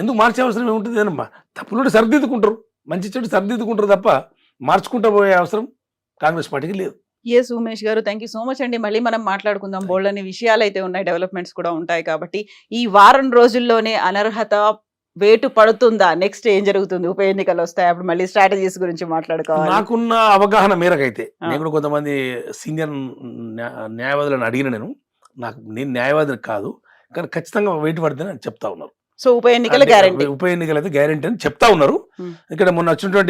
ఎందుకు మార్చే అవసరం ఏముంటుంది? ఏనమ్మా, తప్పులు సరిదిద్దుకుంటారు, మంచి చెడు సరిదిద్దుకుంటారు తప్ప మార్చుకుంటూ పోయే అవసరం కాంగ్రెస్ పార్టీకి లేదు. ఎస్ ఉమేష్ గారు, థ్యాంక్ యూ సో మచ్ అండి. మళ్ళీ మనం మాట్లాడుకుందాం. బోల్డ్ అనే విషయాలు అయితే ఉన్నాయి, డెవలప్మెంట్స్ కూడా ఉంటాయి కాబట్టి. ఈ వారం రోజుల్లోనే అనర్హత వేటు పడుతుందా? నెక్స్ట్ ఏం జరుగుతుంది? ఉప ఎన్నికలు వస్తాయి, అప్పుడు మళ్ళీ స్ట్రాటజీస్ గురించి మాట్లాడుకోవాలి. నాకున్న అవగాహన మేరకైతే, నేను కూడా కొంతమంది సీనియర్ న్యాయవాదులను అడిగిన, నేను న్యాయవాదిని కాదు, కానీ ఖచ్చితంగా వెయిట్ పడుతుందని చెప్తా ఉన్నారు. సో ఉప ఎన్నికల గ్యారెంటీ, ఉప ఎన్నికలు అయితే గ్యారెంటీ అని చెప్తా ఉన్నారు. ఇక్కడ మొన్న వచ్చినటువంటి